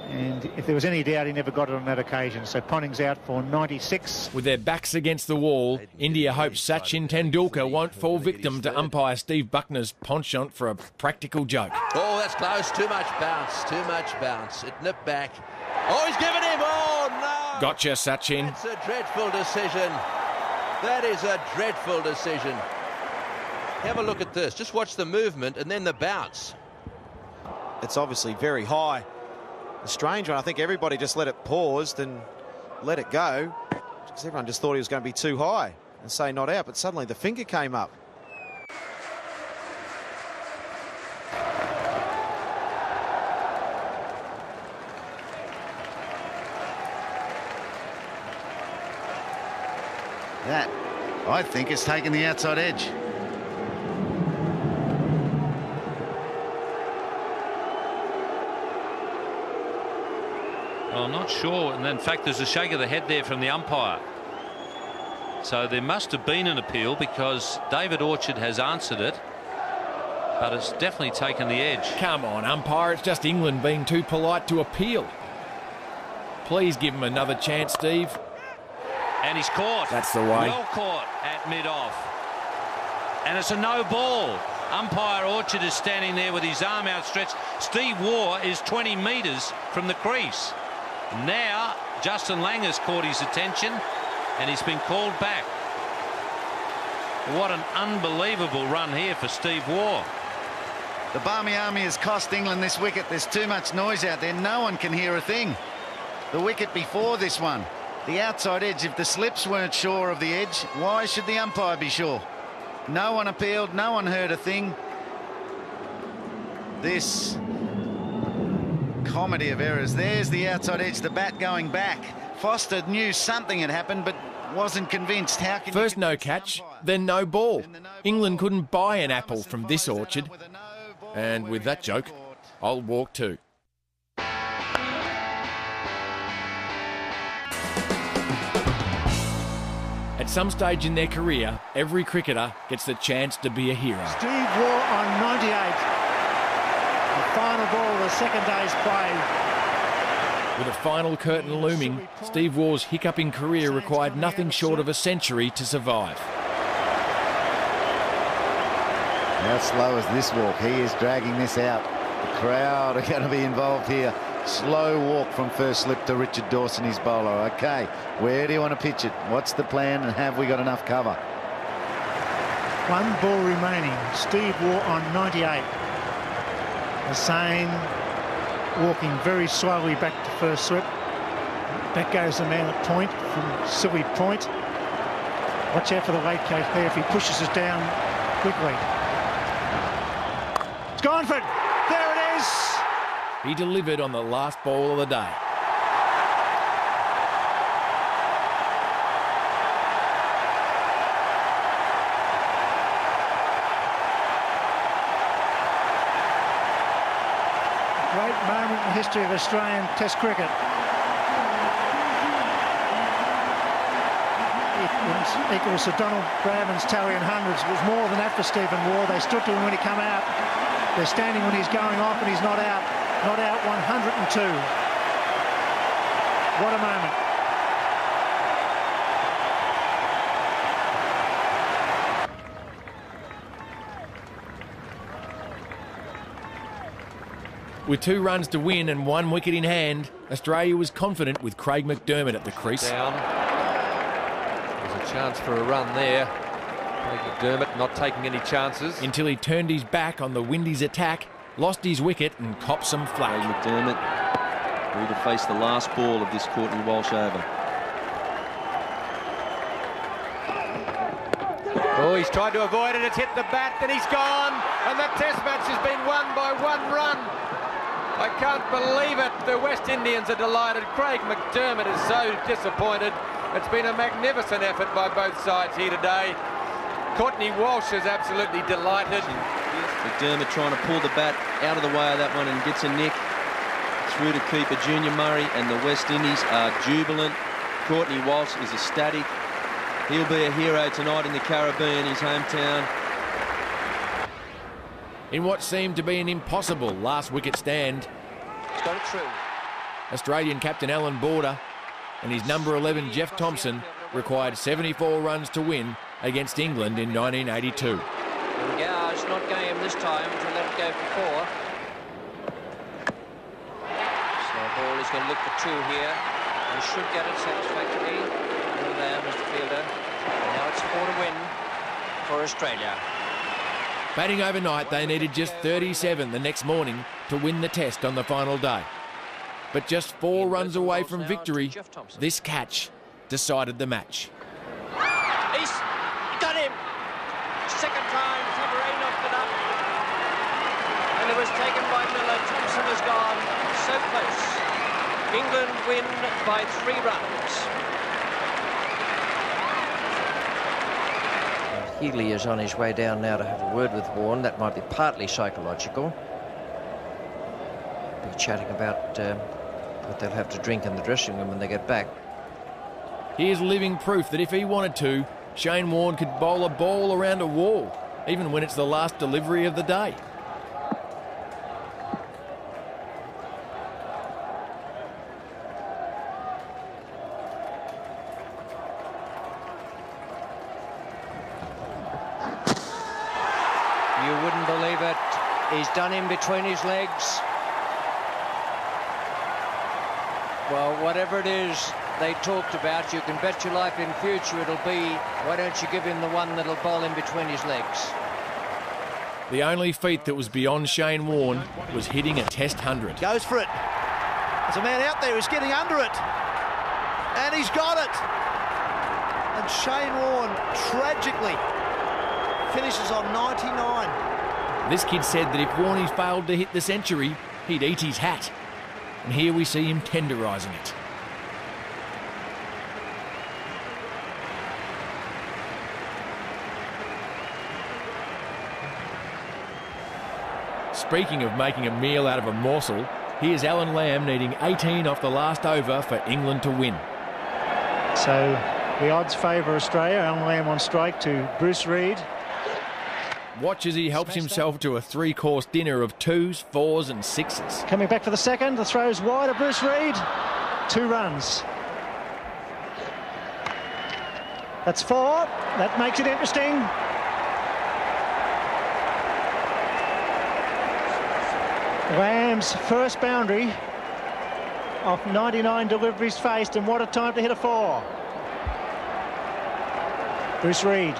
And if there was any doubt, he never got it on that occasion. So Ponting's out for 96. With their backs against the wall, India hopes Sachin Tendulkar won't fall victim to umpire Steve Buckner's penchant for a practical joke. Oh, that's close. Too much bounce. Too much bounce. It nipped back. Oh, he's given him. Oh, no. Gotcha, Sachin. That's a dreadful decision. That is a dreadful decision. Have a look at this. Just watch the movement and then the bounce. It's obviously very high. A strange one. I think everybody just let it pause and let it go because everyone just thought he was going to be too high. and say not out, but suddenly the finger came up. That, I think, has taken the outside edge. Well, I'm not sure. And in fact, there's a shake of the head there from the umpire. So there must have been an appeal because David Orchard has answered it. But it's definitely taken the edge. Come on, umpire. It's just England being too polite to appeal. Please give him another chance, Steve. And he's caught. That's the way. Well caught at mid-off. And it's a no ball. Umpire Orchard is standing there with his arm outstretched. Steve Waugh is 20 metres from the crease. Now, Justin Lang has caught his attention and he's been called back. What an unbelievable run here for Steve Waugh. The Barmy Army has cost England this wicket. There's too much noise out there. No one can hear a thing. The wicket before this one, the outside edge, if the slips weren't sure of the edge, why should the umpire be sure? No one appealed, no one heard a thing. This comedy of errors. There's the outside edge, the bat going back. Foster knew something had happened, but wasn't convinced. How can First no catch, then no ball. England couldn't buy an apple from this orchard. And with that joke, I'll walk too. At some stage in their career, every cricketer gets the chance to be a hero. Steve Waugh on 98. The final ball of the second day's play. With a final curtain looming, Steve Waugh's hiccuping career required nothing short of a century to survive. How slow is this walk? He is dragging this out. The crowd are going to be involved here. Slow walk from first slip to Richard Dawson, his bowler. Okay, where do you want to pitch it? What's the plan, and have we got enough cover? One ball remaining. Steve Waugh on 98. Hussain walking very slowly back to first slip. Back goes the man at point from silly point. Watch out for the late case there if he pushes it down quickly. It's gone for it. There it is. He delivered on the last ball of the day. Great moment in the history of Australian Test cricket. It equals Sir Donald Bradman's tally in hundreds. It was more than that for Stephen Waugh. They stood to him when he came out. They're standing when he's going off and he's not out. Not out 102. What a moment. With 2 runs to win and 1 wicket in hand, Australia was confident with Craig McDermott at the crease. Down. There's a chance for a run there. Craig McDermott not taking any chances. Until he turned his back on the Windies attack, lost his wicket and copped some flack. Craig McDermott ready to face the last ball of this Courtney Walsh over. Oh, he's tried to avoid it. It's hit the bat, then he's gone. And that Test match has been won by 1 run. I can't believe it. The West Indians are delighted. Craig McDermott is so disappointed. It's been a magnificent effort by both sides here today. Courtney Walsh is absolutely delighted. McDermott trying to pull the bat out of the way of that one and gets a nick through to keeper Junior Murray, and the West Indies are jubilant. Courtney Walsh is ecstatic. He'll be a hero tonight in the Caribbean, his hometown. In what seemed to be an impossible last wicket stand, He's got it through. Australian captain Alan Border and his number 11 Jeff Thompson required 74 runs to win against England in 1982. Yeah, it's not going him this time to let it go for 4. So ball is going to look for 2 here. He should get it satisfactorily. Over there, Mr. Fielder. And now it's 4 to win for Australia. Batting overnight, they needed just 37 the next morning to win the Test on the final day. But just 4 runs away from victory, this catch decided the match. He's second time, Submarine knocked it up. And it was taken by Miller. Thompson has gone so close. England win by 3 runs. Healy is on his way down now to have a word with Warne. That might be partly psychological. Be chatting about what they'll have to drink in the dressing room when they get back. Here's living proof that if he wanted to, Shane Warne could bowl a ball around a wall, even when it's the last delivery of the day. You wouldn't believe it. He's done in between his legs. Well, whatever it is they talked about, you can bet your life in future it'll be, why don't you give him the one that'll bowl in between his legs? The only feat that was beyond Shane Warne was hitting a Test 100. Goes for it. There's a man out there who's getting under it. And he's got it. And Shane Warne, tragically, finishes on 99. This kid said that if Warney failed to hit the century, he'd eat his hat. And here we see him tenderising it. Speaking of making a meal out of a morsel, here's Alan Lamb needing 18 off the last over for England to win. So the odds favour Australia. Alan Lamb on strike to Bruce Reid. Watch as he helps himself to a 3-course dinner of 2s, 4s and 6s. Coming back for the second. The throw's wide of Bruce Reid. 2 runs. That's 4. That makes it interesting. Lamb's first boundary of 99 deliveries faced, and what a time to hit a 4. Bruce Reid.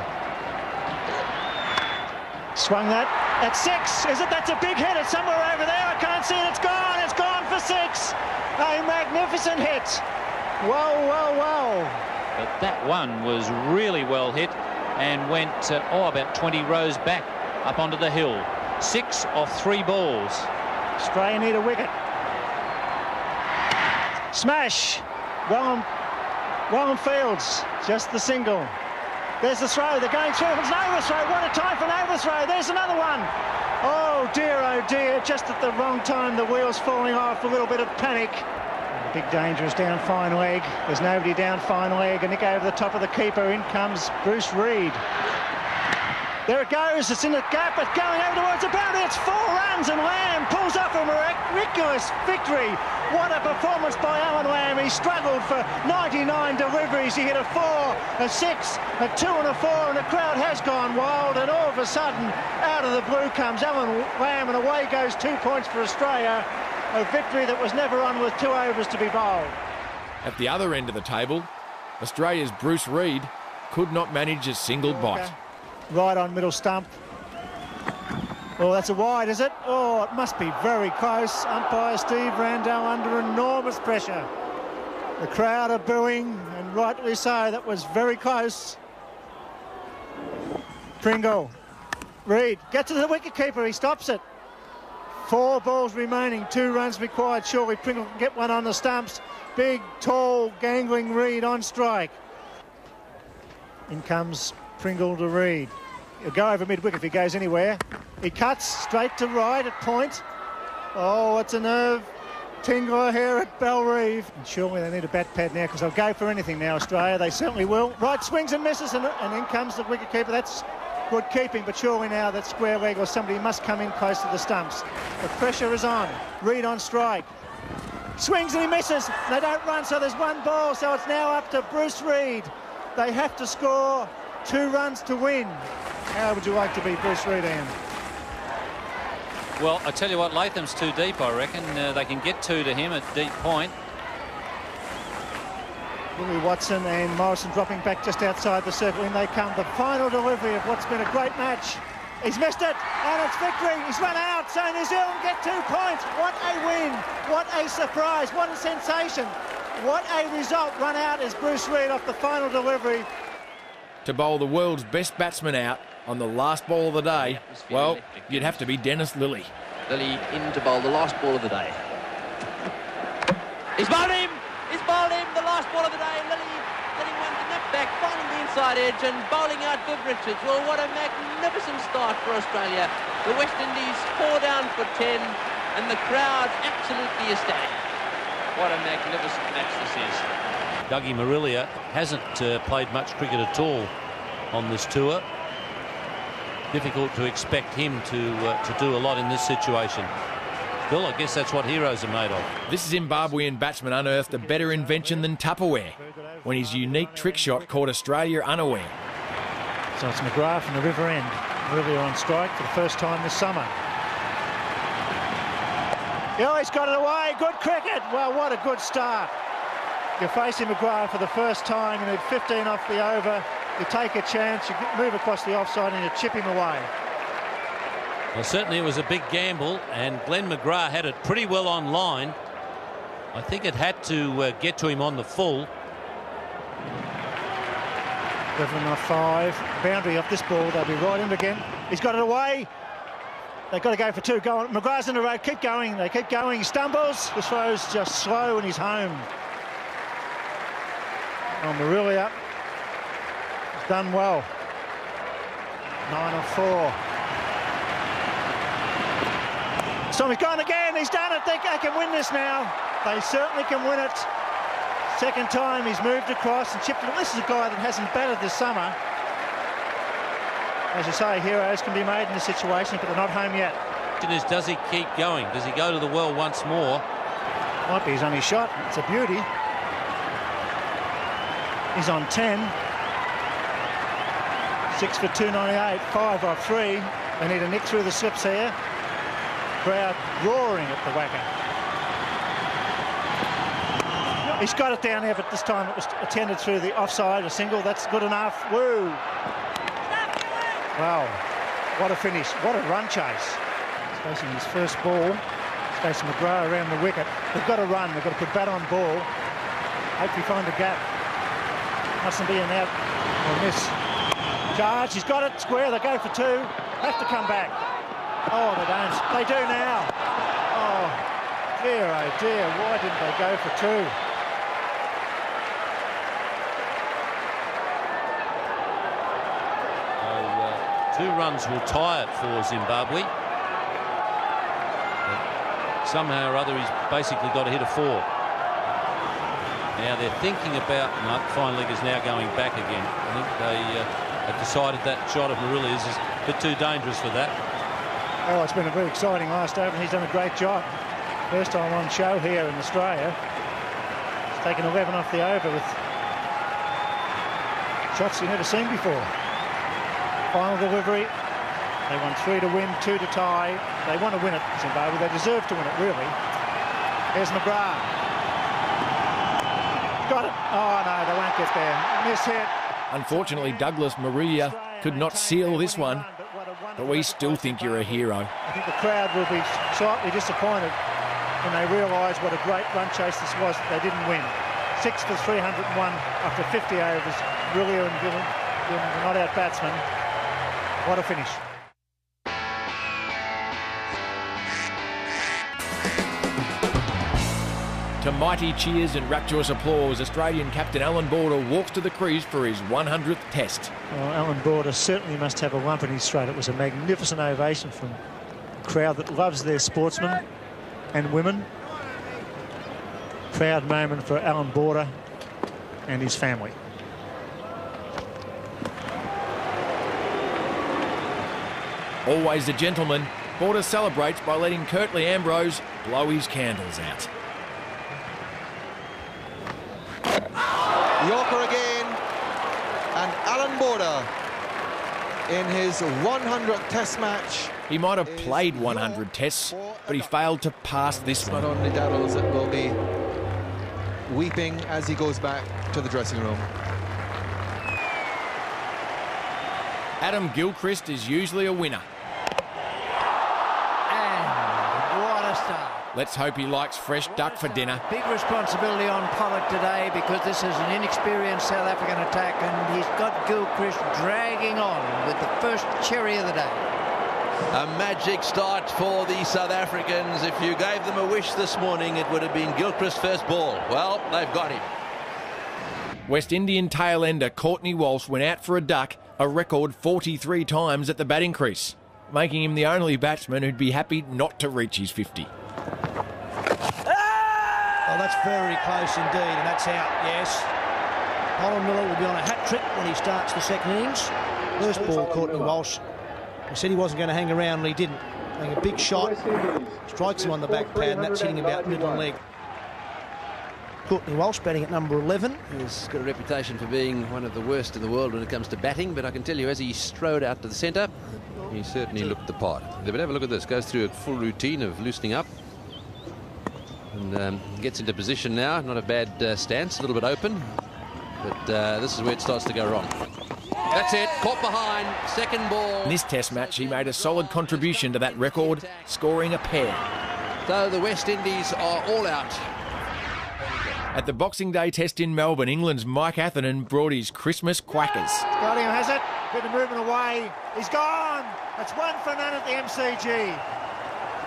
Swung that at 6. Is it? That's a big hit. It's somewhere over there. I can't see it. It's gone. It's gone for 6. A magnificent hit. Whoa, whoa, whoa. But that one was really well hit and went about 20 rows back up onto the hill. 6 off 3 balls. Australia need a wicket. Smash. Well Fields. Just the single. There's the throw. They're going through. It's an overthrow. What a time for an overthrow. There's another one. Oh dear, just at the wrong time. The wheels falling off. A little bit of panic. The big danger is down fine leg. There's nobody down fine leg. A nick over the top of the keeper. In comes Bruce Reid. There it goes. It's in the gap. It's going over towards the boundary. It's 4 runs, and Lamb pulls off a miraculous victory. What a performance by Alan Lamb. He struggled for 99 deliveries. He hit a 4, a 6, a 2 and a 4, and the crowd has gone wild. And all of a sudden, out of the blue comes Alan Lamb, and away goes 2 points for Australia. A victory that was never on with 2 overs to be bowled. At the other end of the table, Australia's Bruce Reid could not manage a single bite. Right on middle stump. Oh, that's a wide, is it? Oh, it must be very close. Umpire Steve Randall under enormous pressure. The crowd are booing, and rightly so. That was very close. Pringle. Reid gets to the wicketkeeper. He stops it. 4 balls remaining. 2 runs required. Surely Pringle can get one on the stumps. Big, tall, gangling Reid on strike. In comes Pringle to Reid. He'll go over mid-wicket if he goes anywhere. He cuts straight to right at point. Oh, it's a nerve tingler here at Bellerive. And surely they need a bat pad now, because they'll go for anything now, Australia. They certainly will. Right, swings and misses, and in comes the wicketkeeper. That's good keeping, but surely now that square leg or somebody must come in close to the stumps. The pressure is on. Reid on strike. Swings and he misses. They don't run, so there's 1 ball, so it's now up to Bruce Reid. They have to score 2 runs to win. How would you like to be Bruce Reid, Ian? Well, I tell you what, Latham's too deep, I reckon. They can get 2 to him at deep point. Willie Watson and Morrison dropping back just outside the circle. In they come, the final delivery of what's been a great match. He's missed it, and it's victory. He's run out, so New Zealand get 2 points. What a win, what a surprise, what a sensation. What a result. Run out is Bruce Reid off the final delivery. To bowl the world's best batsman out on the last ball of the day, well, you'd have to be Dennis Lilly. Lilly in to bowl the last ball of the day. He's bowled him! He's bowled him! The last ball of the day. Lilly getting one to nip back, finding the inside edge and bowling out Viv Richards. Well, what a magnificent start for Australia. The West Indies 4 down for 10 and the crowd absolutely ecstatic. What a magnificent match this is. Dougie Marilia hasn't played much cricket at all on this tour. Difficult to expect him to do a lot in this situation. Still, I guess that's what heroes are made of. This Zimbabwean batsman unearthed a better invention than Tupperware when his unique trick shot caught Australia unaware. So it's McGrath from the river end. Really on strike for the first time this summer. Oh, he's got it away. Good cricket. Well, what a good start. You're facing McGrath for the first time. You need 15 off the over. You take a chance, you move across the offside and you chip him away. Well, certainly it was a big gamble, and Glenn McGrath had it pretty well on line. I think it had to get to him on the full. 11 off 5. Boundary off this ball. They'll be right in again. He's got it away. They've got to go for 2. Go on. McGrath's in the road. Keep going. They keep going. He stumbles. The throw's just slow and he's home. Oh, Marilia. Done well. 9 off 4. So he's gone again. He's done it. They can win this now. They certainly can win it. Second time he's moved across and chipped it. This is a guy that hasn't batted this summer. As you say, heroes can be made in this situation, but they're not home yet. Does he keep going? Does he go to the well once more? Might be his only shot. It's a beauty. He's on 10. 6 for 298, 5 off 3. They need a nick through the slips here. Crowd roaring at the whacker. He's got it down there, but this time it was attended through the offside, a single. That's good enough. Woo! Wow, what a finish. What a run chase. He's facing his first ball. He's facing McGrath around the wicket. They've got to run. They've got to put bat on ball. Hopefully find a gap. Mustn't be an out or miss. Charge, he's got it square. They go for 2. Have to come back. Oh, they don't. They do now. Oh dear, why didn't they go for 2? So 2 runs will tie it for Zimbabwe. But somehow or other, he's basically got to hit a 4. Now they're thinking about, no, fine leg is now going back again. I think they have decided that shot of Marilia's is a bit too dangerous for that. Oh, it's been a very exciting last over, and he's done a great job. First time on show here in Australia. He's taken 11 off the over with shots you've never seen before. Final delivery. They won 3 to win, 2 to tie. They want to win it, Zimbabwe. They deserve to win it, really. There's McGrath. Got it. Oh, no, they won't get there. Miss hit. Unfortunately, Douglas Marilia could not seal this one, but we still think you're a hero. I think the crowd will be slightly disappointed when they realise what a great run chase this was that they didn't win. 6 for 301 after 50 overs. Marilia and Gillen were not out batsmen. What a finish. To mighty cheers and rapturous applause, Australian captain Alan Border walks to the crease for his 100th test. Well, Alan Border certainly must have a lump in his throat. It was a magnificent ovation from a crowd that loves their sportsmen and women. Proud moment for Alan Border and his family. Always a gentleman, Border celebrates by letting Curtly Ambrose blow his candles out. Yorker again, and Alan Border in his 100th test match. He might have played 100 tests, but he failed to pass this one. Not only Darrells that will be weeping as he goes back to the dressing room. Adam Gilchrist is usually a winner. And what a start. Let's hope he likes fresh duck for dinner. Big responsibility on Pollock today because this is an inexperienced South African attack, and he's got Gilchrist dragging on with the first cherry of the day. A magic start for the South Africans. If you gave them a wish this morning, it would have been Gilchrist's first ball. Well, they've got him. West Indian tail ender Courtney Walsh went out for a duck a record 43 times at the batting crease, making him the only batsman who'd be happy not to reach his 50. Oh, that's very close indeed, and that's out, yes. Colin Miller will be on a hat-trick when he starts the second innings. First ball, Courtney Walsh. He said he wasn't going to hang around, and he didn't. Playing a big shot, strikes him on the back pad, and that's hitting about middle leg. Courtney Walsh batting at number 11. He's got a reputation for being one of the worst in the world when it comes to batting, but I can tell you, as he strode out to the centre, he certainly looked the part. But have a look at this. Goes through a full routine of loosening up. And gets into position now. Not a bad stance, a little bit open. But this is where it starts to go wrong. That's it, caught behind, second ball. In this test match, he made a solid contribution to that record, scoring a pair. So the West Indies are all out. At the Boxing Day test in Melbourne, England's Mike Atherton brought his Christmas quackers. Guardian has it, bit of movement away, he's gone! That's 1 for none at the MCG.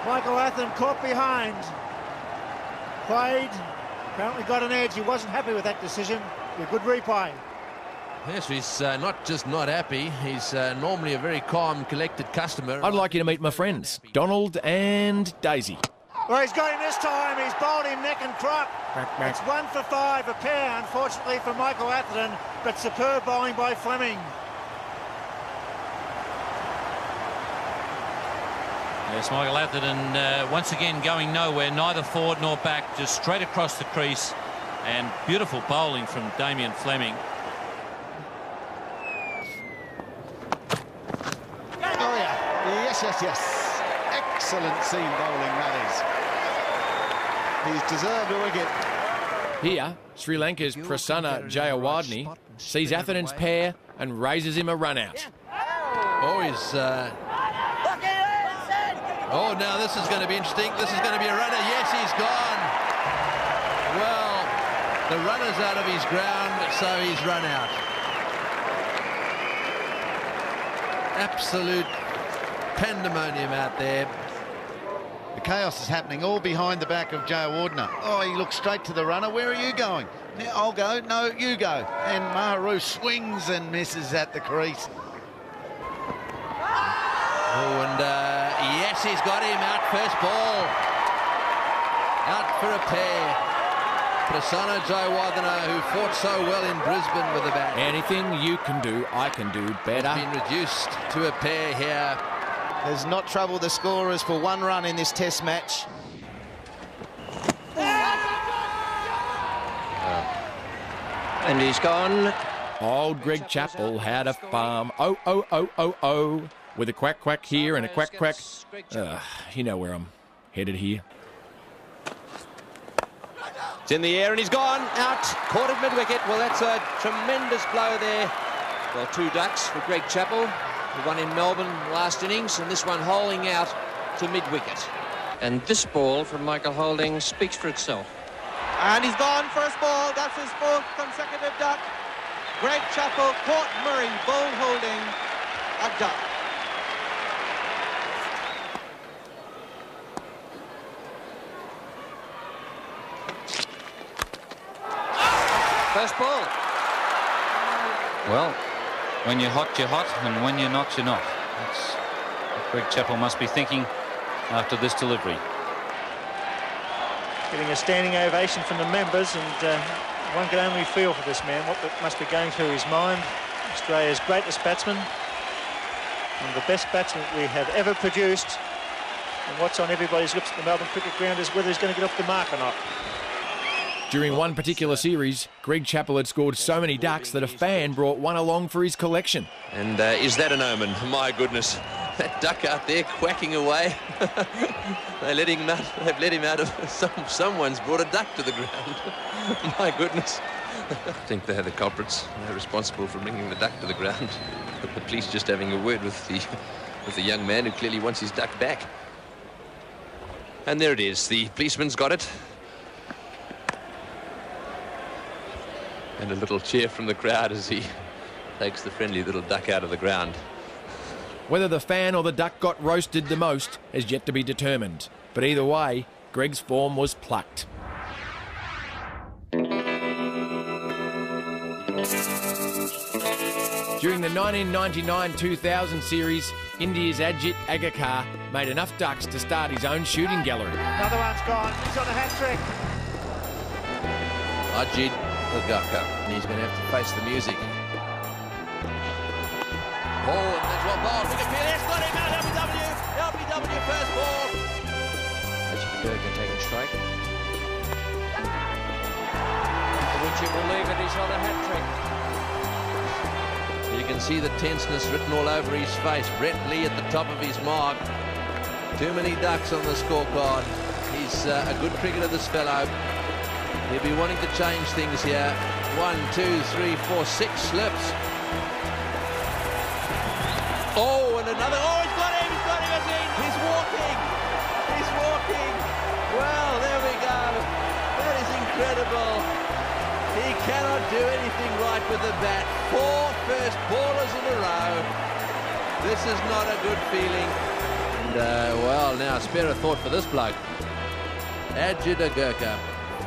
Michael Atherton caught behind. Played, apparently got an edge. He wasn't happy with that decision. A good replay. Yes, he's not just not happy, he's normally a very calm, collected customer. I'd like you to meet my friends, Donald and Daisy. Well, he's got him this time. He's bowled him neck and crop. It's 1 for 5, a pair, unfortunately, for Michael Atherton, but superb bowling by Fleming. Yes, Michael Atherton once again going nowhere, neither forward nor back, just straight across the crease, and beautiful bowling from Damien Fleming. Oh yeah, yes. Excellent seam bowling that is. He's deserved a wicket. Here, Sri Lanka's Prasanna Jayawardene sees Atherton's pair and raises him a run out. Oh, he's... Oh, now this is going to be interesting. This is going to be a runner. Yes, he's gone. Well, the runner's out of his ground, so he's run out. Absolute pandemonium out there. The chaos is happening all behind the back of Jayawardene. Oh, he looks straight to the runner. Where are you going? I'll go. No, you go. And Maharu swings and misses at the crease. Oh, and yes, he's got him out first ball. Out for a pair. Prasanna Jayawardene, who fought so well in Brisbane with the bat. Anything you can do, I can do better. Has been reduced to a pair here. Has not troubled the scorers for 1 run in this test match. And he's gone. Old Greg Chappell had a farm. Oh. With a quack quack here and a quack quack. You know where I'm headed here. It's in the air and he's gone out. Caught at mid-wicket. Well, that's a tremendous blow there. Well, 2 ducks for Greg Chappell. The one in Melbourne last innings, and this one holing out to mid-wicket. And this ball from Michael Holding speaks for itself. And he's gone first ball. That's his 4th consecutive duck. Greg Chappell caught Murray, Bull Holding a duck. First ball. Well, when you're hot, and when you're not, you're not. That's what Greg Chappell must be thinking after this delivery. Getting a standing ovation from the members, and one can only feel for this man what must be going through his mind. Australia's greatest batsman, and the best batsman we have ever produced. And what's on everybody's lips at the Melbourne Cricket Ground is whether he's going to get off the mark or not. During one particular series, Greg Chappell had scored so many ducks that a fan brought one along for his collection. And is that an omen? My goodness. That duck out there quacking away. They've let him out of... Someone's brought a duck to the ground. My goodness. I think they're the culprits. They're responsible for bringing the duck to the ground. The police just having a word with the young man who clearly wants his duck back. And there it is. The policeman's got it. And a little cheer from the crowd as he takes the friendly little duck out of the ground. Whether the fan or the duck got roasted the most is yet to be determined. But either way, Greg's form was plucked. During the 1999-2000 series, India's Ajit Agarkar made enough ducks to start his own shooting gallery. Another one's gone. He's on a hat-trick. Ajit Agarkar. And he's going to have to face the music. Oh, and that's one ball. Big appeal. It's got him out. LBW first ball. Ajit Agarkar taking straight. Which it will leave it. He's on a hat-trick. You can see the tenseness written all over his face. Brett Lee at the top of his mark. Too many ducks on the scorecard. He's a good cricketer, this fellow. He'll be wanting to change things here. 1, 2, 3, 4, 6 slips. Oh, and another. Oh, he's got him again. He's walking. He's walking. Well, there we go. That is incredible. He cannot do anything right with the bat. 4 first ballers in a row. This is not a good feeling. And, well, now spare a thought for this bloke. Ajit Agarkar.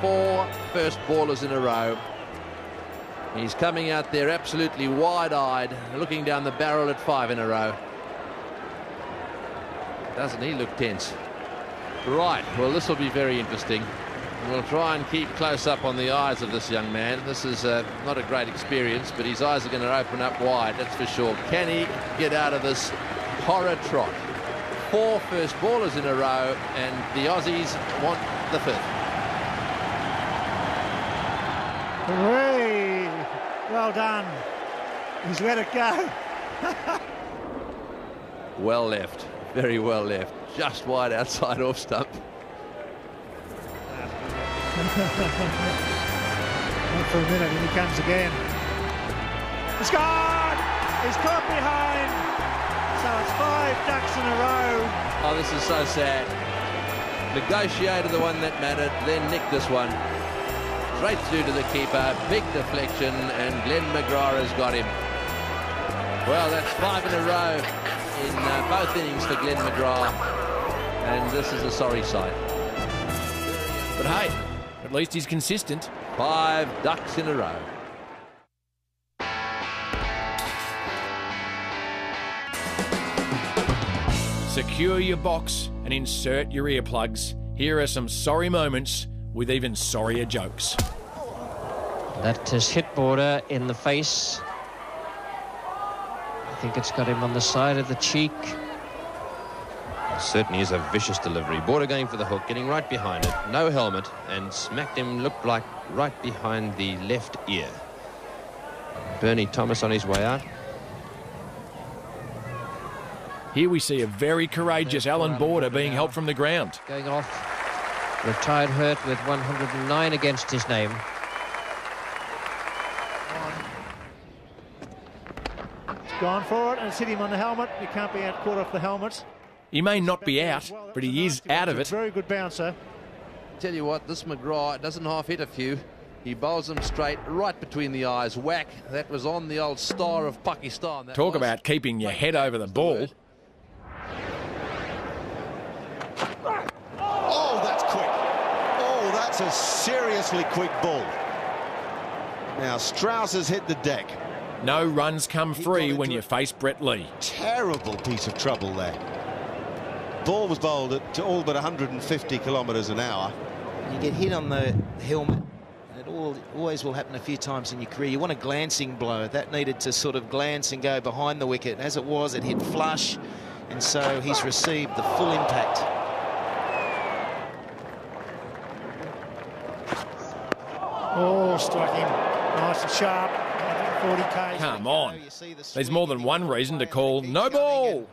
4 first ballers in a row. He's coming out there absolutely wide-eyed, looking down the barrel at 5 in a row. Doesn't he look tense? Right, well, this will be very interesting. We'll try and keep close up on the eyes of this young man. This is not a great experience, but his eyes are going to open up wide, that's for sure. Can he get out of this horror trot? 4 first ballers in a row, and the Aussies want the 5th. Hooray! Well done. He's let it go. Well left, very well left. Just wide outside off stump. Not for a minute, and he comes again. He's gone! He's caught behind. So it's 5 ducks in a row. Oh, this is so sad. Negotiated the one that mattered, then nicked this one. Straight through to the keeper, big deflection, and Glenn McGrath has got him. Well, that's 5 in a row in both innings for Glenn McGrath, and this is a sorry sight. But hey, at least he's consistent. 5 ducks in a row. Secure your box and insert your earplugs. Here are some sorry moments with even sorrier jokes. That has hit Border in the face. I think it's got him on the side of the cheek. It certainly is a vicious delivery. Border going for the hook, getting right behind it. No helmet, and smacked him, looked like right behind the left ear. Bernie Thomas on his way out. Here we see a very courageous Alan Border being helped from the ground. Going off. Retired hurt with 109 against his name. He's gone for it, and it's hit him on the helmet. You can't be out caught off the helmet. He may not be out, but he is out of it. Very good bouncer. Tell you what, this McGrath doesn't half hit a few. He bowls them straight, right between the eyes. Whack. That was on the old star of Pakistan. Talk about keeping your head over the ball. Oh, that's quick. Oh, that's a seriously quick ball. Now, Strauss has hit the deck. No runs come free when you face Brett Lee. Terrible piece of trouble there. Ball was bowled at all but 150 kilometres an hour. You get hit on the helmet, and it always will happen a few times in your career. You want a glancing blow. That needed to sort of glance and go behind the wicket. As it was, it hit flush, and so he's received the full impact. Oh, struck him nice and sharp. 40 k's. Come on. There's more than one reason to call no ball.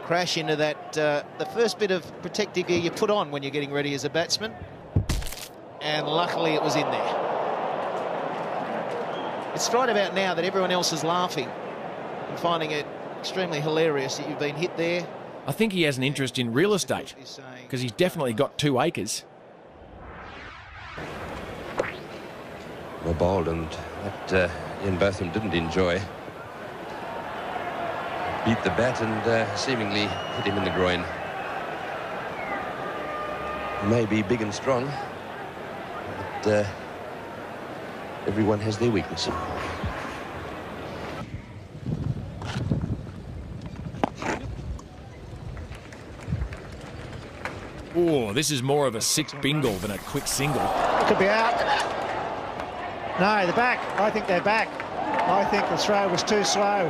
Crash into that, the first bit of protective gear you put on when you're getting ready as a batsman. And luckily it was in there. It's right about now that everyone else is laughing and finding it extremely hilarious that you've been hit there. I think he has an interest in real estate, because he's definitely got 2 acres. Well bowled, and that Ian Botham didn't enjoy. Beat the bat and seemingly hit him in the groin. Maybe big and strong, but everyone has their weakness. Oh, this is more of a 6 bingle than a quick single. Could be out. No, they're back. I think they're back. I think the throw was too slow.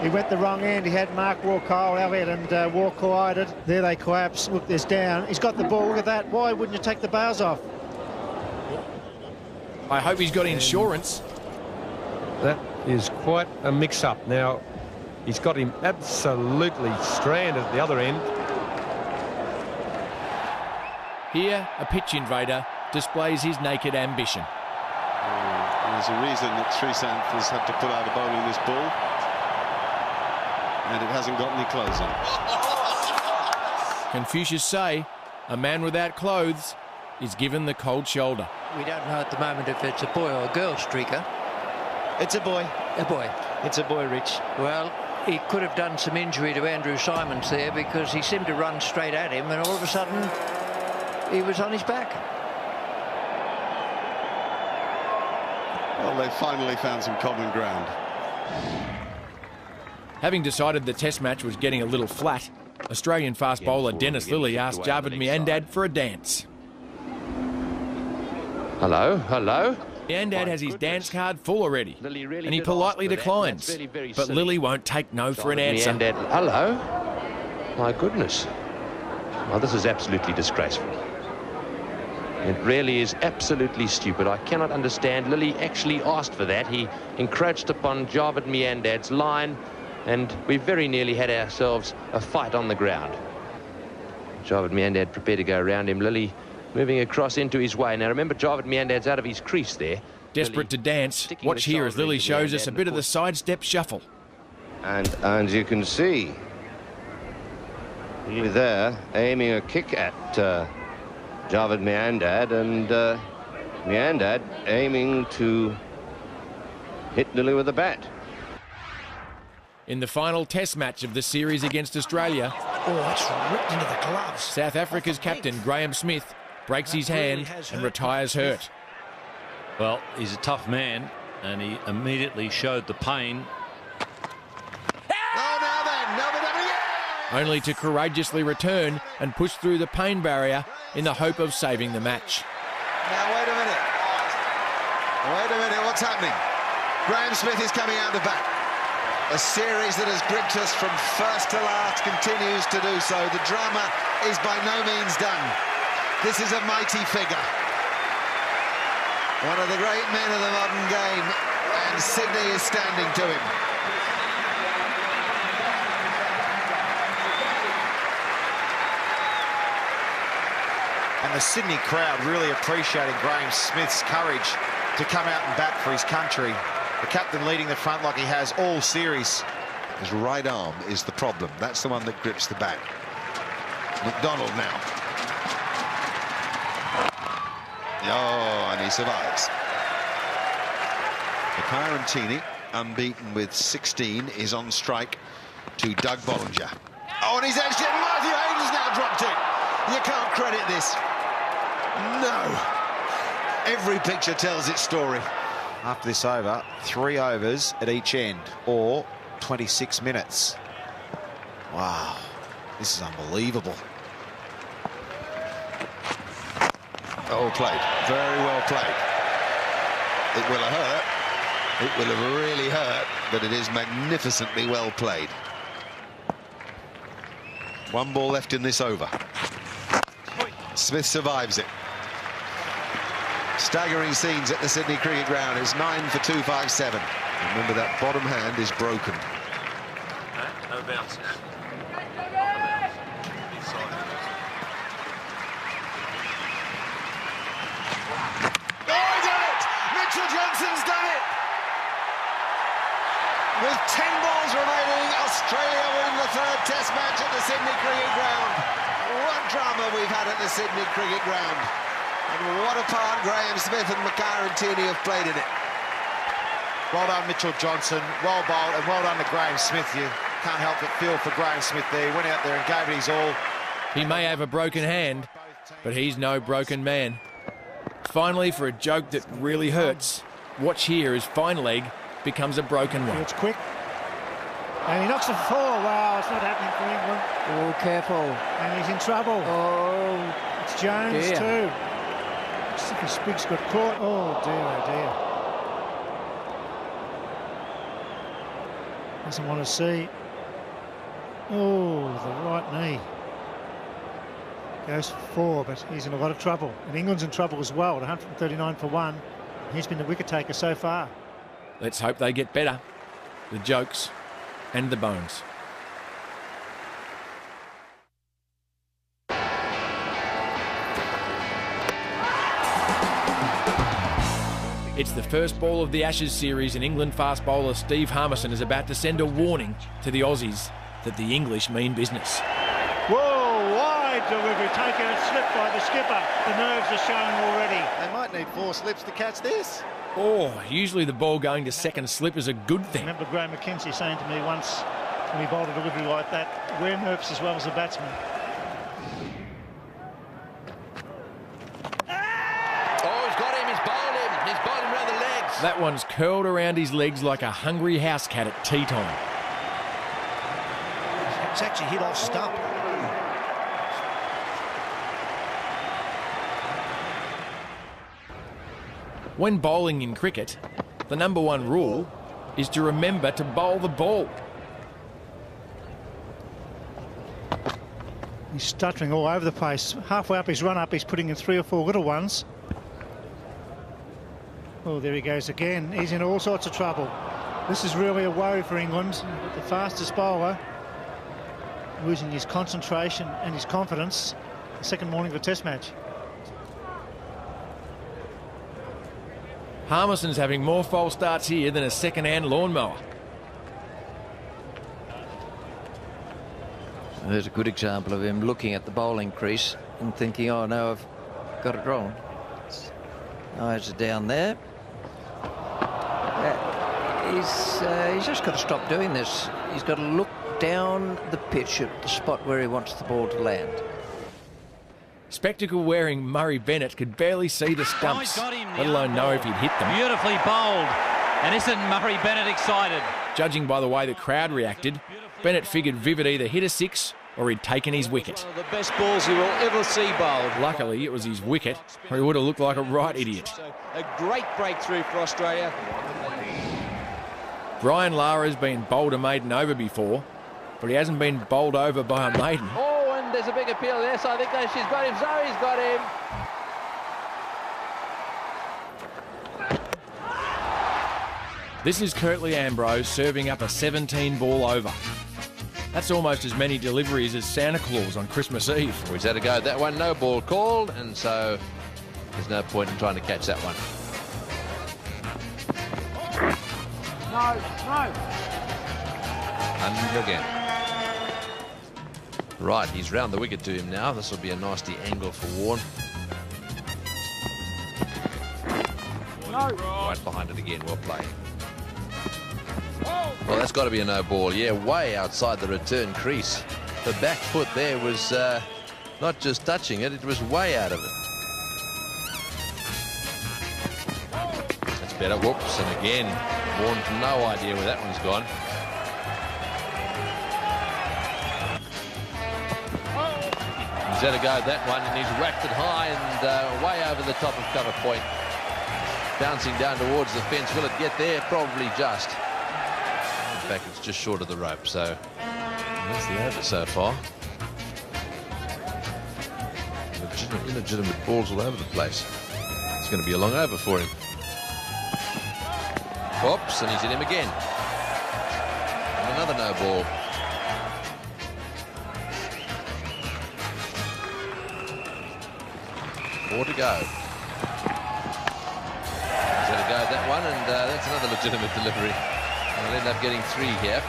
He went the wrong end. He had Mark Walcott out it, and Walk collided. There they collapse. Look, there's down. He's got the ball. Look at that. Why wouldn't you take the bails off? I hope he's got insurance. That is quite a mix-up. Now, he's got him absolutely stranded at the other end. Here, a pitch invader displays his naked ambition. There's a reason that Sreesanth has had to pull out a bowling this ball. And it hasn't got any clothes on. Confucius say, a man without clothes is given the cold shoulder. We don't know at the moment if it's a boy or a girl streaker. It's a boy. A boy. It's a boy, Rich. Well, he could have done some injury to Andrew Simons there, because he seemed to run straight at him, and all of a sudden he was on his back. Well, they finally found some common ground. Having decided the test match was getting a little flat, Australian fast bowler Dennis Lillee asked Javed Miandad for a dance. Hello, hello. Miandad has his dance card full already, and he politely declines. But Lillee won't take no for an answer. Miandad, hello? My goodness. Well, this is absolutely disgraceful. It really is absolutely stupid. I cannot understand. Lillee actually asked for that. He encroached upon Javed Miandad's line, and we very nearly had ourselves a fight on the ground. Javed Miandad prepared to go around him. Lillee moving across into his way. Now remember, Javed Miandad's out of his crease there. Desperate to dance, watch here as Lillee shows us a bit of the sidestep shuffle. And as you can see, Lillee there aiming a kick at Javed Miandad, and Miandad aiming to hit Lillee with the bat. In the final test match of the series against Australia, it's ripped into the gloves. South Africa's captain Graham Smith breaks his hand and retires hurt. Well, he's a tough man, and he immediately showed the pain. Only to courageously return and push through the pain barrier in the hope of saving the match. Now, wait a minute. Wait a minute, what's happening? Graham Smith is coming out the back. A series that has gripped us from first to last continues to do so. The drama is by no means done. This is a mighty figure. One of the great men of the modern game, and Sydney is standing to him. And the Sydney crowd really appreciating Graham Smith's courage to come out and bat for his country. The captain leading the front like he has all series. His right arm is the problem. That's the one that grips the bat. McDonald now. Oh, and he survives. Pirantini, unbeaten with 16, is on strike to Doug Bollinger. Oh, and he's edged it. Matthew Hayden's now dropped it. You can't credit this. No. Every picture tells its story. After this over, 3 overs at each end, or 26 minutes. Wow, this is unbelievable. Oh, played. Very well played. It will have hurt. It will have really hurt, but it is magnificently well played. 1 ball left in this over. Smith survives it. Staggering scenes at the Sydney Cricket Ground. It's 9 for 257. Remember, that bottom hand is broken. No bounce. Johnson's done it! With 10 balls remaining, Australia win the 3rd Test match at the the Sydney Cricket Ground. What drama we've had at the Sydney Cricket Ground. And what a part Graham Smith and Makar and Tierney have played in it. Well done, Mitchell Johnson. Well bowled, and well done to Graham Smith. You can't help but feel for Graham Smith there. He went out there and gave it his all. He may have a broken hand, but he's no broken man. Finally, for a joke that really hurts, watch here as fine leg becomes a broken one. It's quick. And he knocks it for 4. Wow, it's not happening for England. Oh, careful. And he's in trouble. Oh, it's Jones dear. too. Looks like his spig's got caught. Oh, dear, oh, dear. Doesn't want to see. Oh, the right knee. Goes for 4, but he's in a lot of trouble. And England's in trouble as well, at 139 for 1. He's been the wicket taker so far. Let's hope they get better. The jokes and the bones. It's the first ball of the Ashes series, and England fast bowler Steve Harmison is about to send a warning to the Aussies that the English mean business. Whoa, wide delivery, taken a slip by the skipper. The nerves are showing already. They might need 4 slips to catch this. Oh, usually the ball going to second slip is a good thing. I remember Graham McKenzie saying to me once when he bowled a delivery like that, we're nervous as well as a batsman. That one's curled around his legs like a hungry house cat at tea time. It's actually hit off stump. When bowling in cricket, the #1 rule is to remember to bowl the ball. He's stuttering all over the place. Halfway up his run-up, he's putting in 3 or 4 little ones. Oh, there he goes again. He's in all sorts of trouble. This is really a worry for England. The fastest bowler losing his concentration and his confidence the second morning of a test match. Harmison's having more false starts here than a second-hand lawnmower. There's a good example of him looking at the bowling crease and thinking, oh no, I've got it wrong. Eyes are down there. He's just got to stop doing this. He's got to look down the pitch at the spot where he wants the ball to land. Spectacle-wearing Murray Bennett could barely see the stumps, let alone know if he'd hit them. Beautifully bowled. And isn't Murray Bennett excited? Judging by the way the crowd reacted, Bennett figured Viv had either hit a 6 or he'd taken his wicket. One of the best balls you will ever see bowled. Luckily, it was his wicket, or he would have looked like a right idiot. So a great breakthrough for Australia. Brian Lara's been bowled a maiden over before, but he hasn't been bowled over by a maiden. Oh, and there's a big appeal there, so I think that she's got him. Zoe's got him. This is Curtly Ambrose serving up a 17-ball over. That's almost as many deliveries as Santa Claus on Christmas Eve. Well, he's had a go at that one, no ball called, and so there's no point in trying to catch that one. No. And again. Right, he's round the wicket to him now. This will be a nasty angle for Warne. Right behind it again, well played. Well, that's got to be a no ball. Yeah, way outside the return crease. The back foot there was not just touching it, it was way out of it. That's better. Whoops, and again, Warne no idea where that one's gone. He's had a go at that one, and he's whacked it high and way over the top of cover point. Bouncing down towards the fence. Will it get there? Probably just. In fact, it's just short of the rope, so that's the over so far. Illegitimate balls all over the place. It's going to be a long over for him. Whoops, and he's hit him again. And another no ball. Four to go. He's had a go at that one, and that's another legitimate delivery. And we'll end up getting 3 here.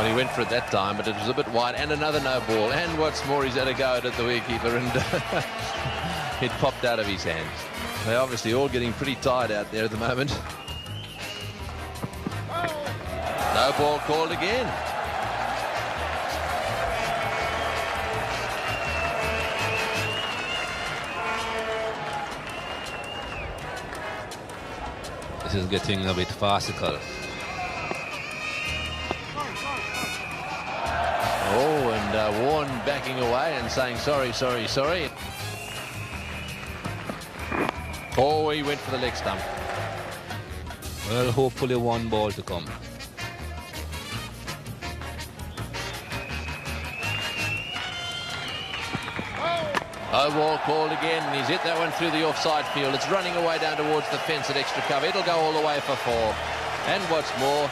Well, he went for it that time, but it was a bit wide, and another no ball. And what's more, he's had a go at it, the wicketkeeper, and it popped out of his hands. They're obviously all getting pretty tired out there at the moment. No ball called again. This is getting a bit farcical. Oh, and Warren backing away and saying sorry, sorry, sorry. Oh, he went for the leg stump. Well, hopefully one ball to come. No ball called again, and he's hit that one through the offside field. It's running away down towards the fence at extra cover. It'll go all the way for 4. And what's more,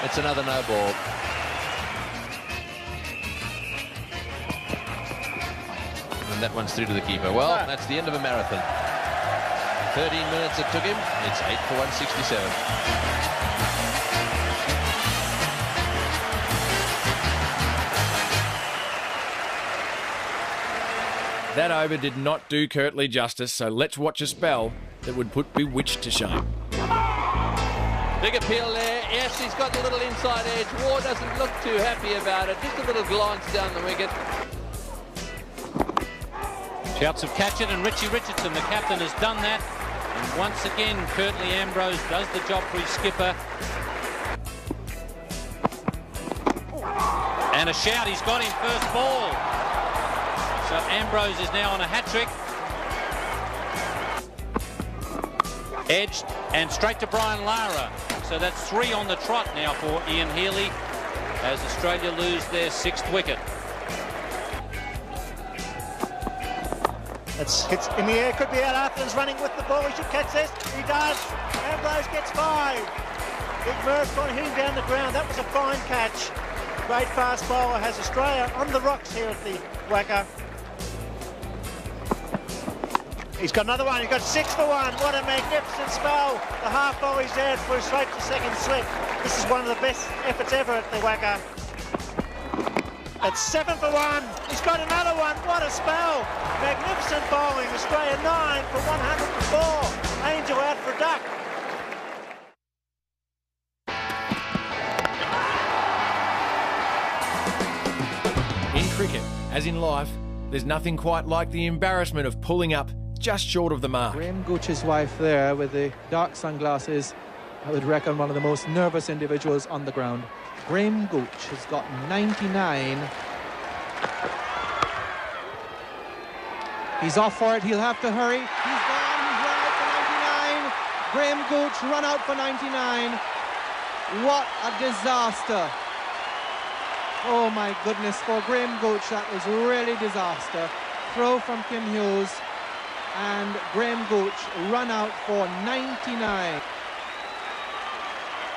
it's another no ball. And that one's through to the keeper. Well, that's the end of a marathon. 13 minutes it took him. It's 8 for 167. That over did not do Kirtley justice, so let's watch a spell that would put Bewitched to shame. Big appeal there. Yes, he's got a little inside edge. Ward doesn't look too happy about it. Just a little glance down the wicket. Shouts of catch it, and Richie Richardson, the captain, has done that. And once again, Kirtley Ambrose does the job for his skipper. And a shout, he's got him first ball. So Ambrose is now on a hat-trick. Edged and straight to Brian Lara. So that's 3 on the trot now for Ian Healy as Australia lose their 6th wicket. It's in the air, could be out. Arthur's running with the ball. He should catch this. He does. Ambrose gets 5. Big Murph on him down the ground. That was a fine catch. Great fast bowler has Australia on the rocks here at the Wacker. He's got another one. He's got 6 for 1. What a magnificent spell. The half volley's there for a straight to second slip. This is one of the best efforts ever at the Wacker. It's 7 for 1. He's got another one. What a spell. Magnificent bowling. Australia 9 for 104. Angel out for duck. In cricket, as in life, there's nothing quite like the embarrassment of pulling up just short of the mark. Graham Gooch's wife there with the dark sunglasses, I would reckon one of the most nervous individuals on the ground. Graham Gooch has got 99. He's off for it, he'll have to hurry. He's gone, he's run out for 99. Graham Gooch run out for 99. What a disaster. Oh my goodness, for Graham Gooch that was really disaster. Throw from Kim Hughes, and Graham Gooch run out for 99.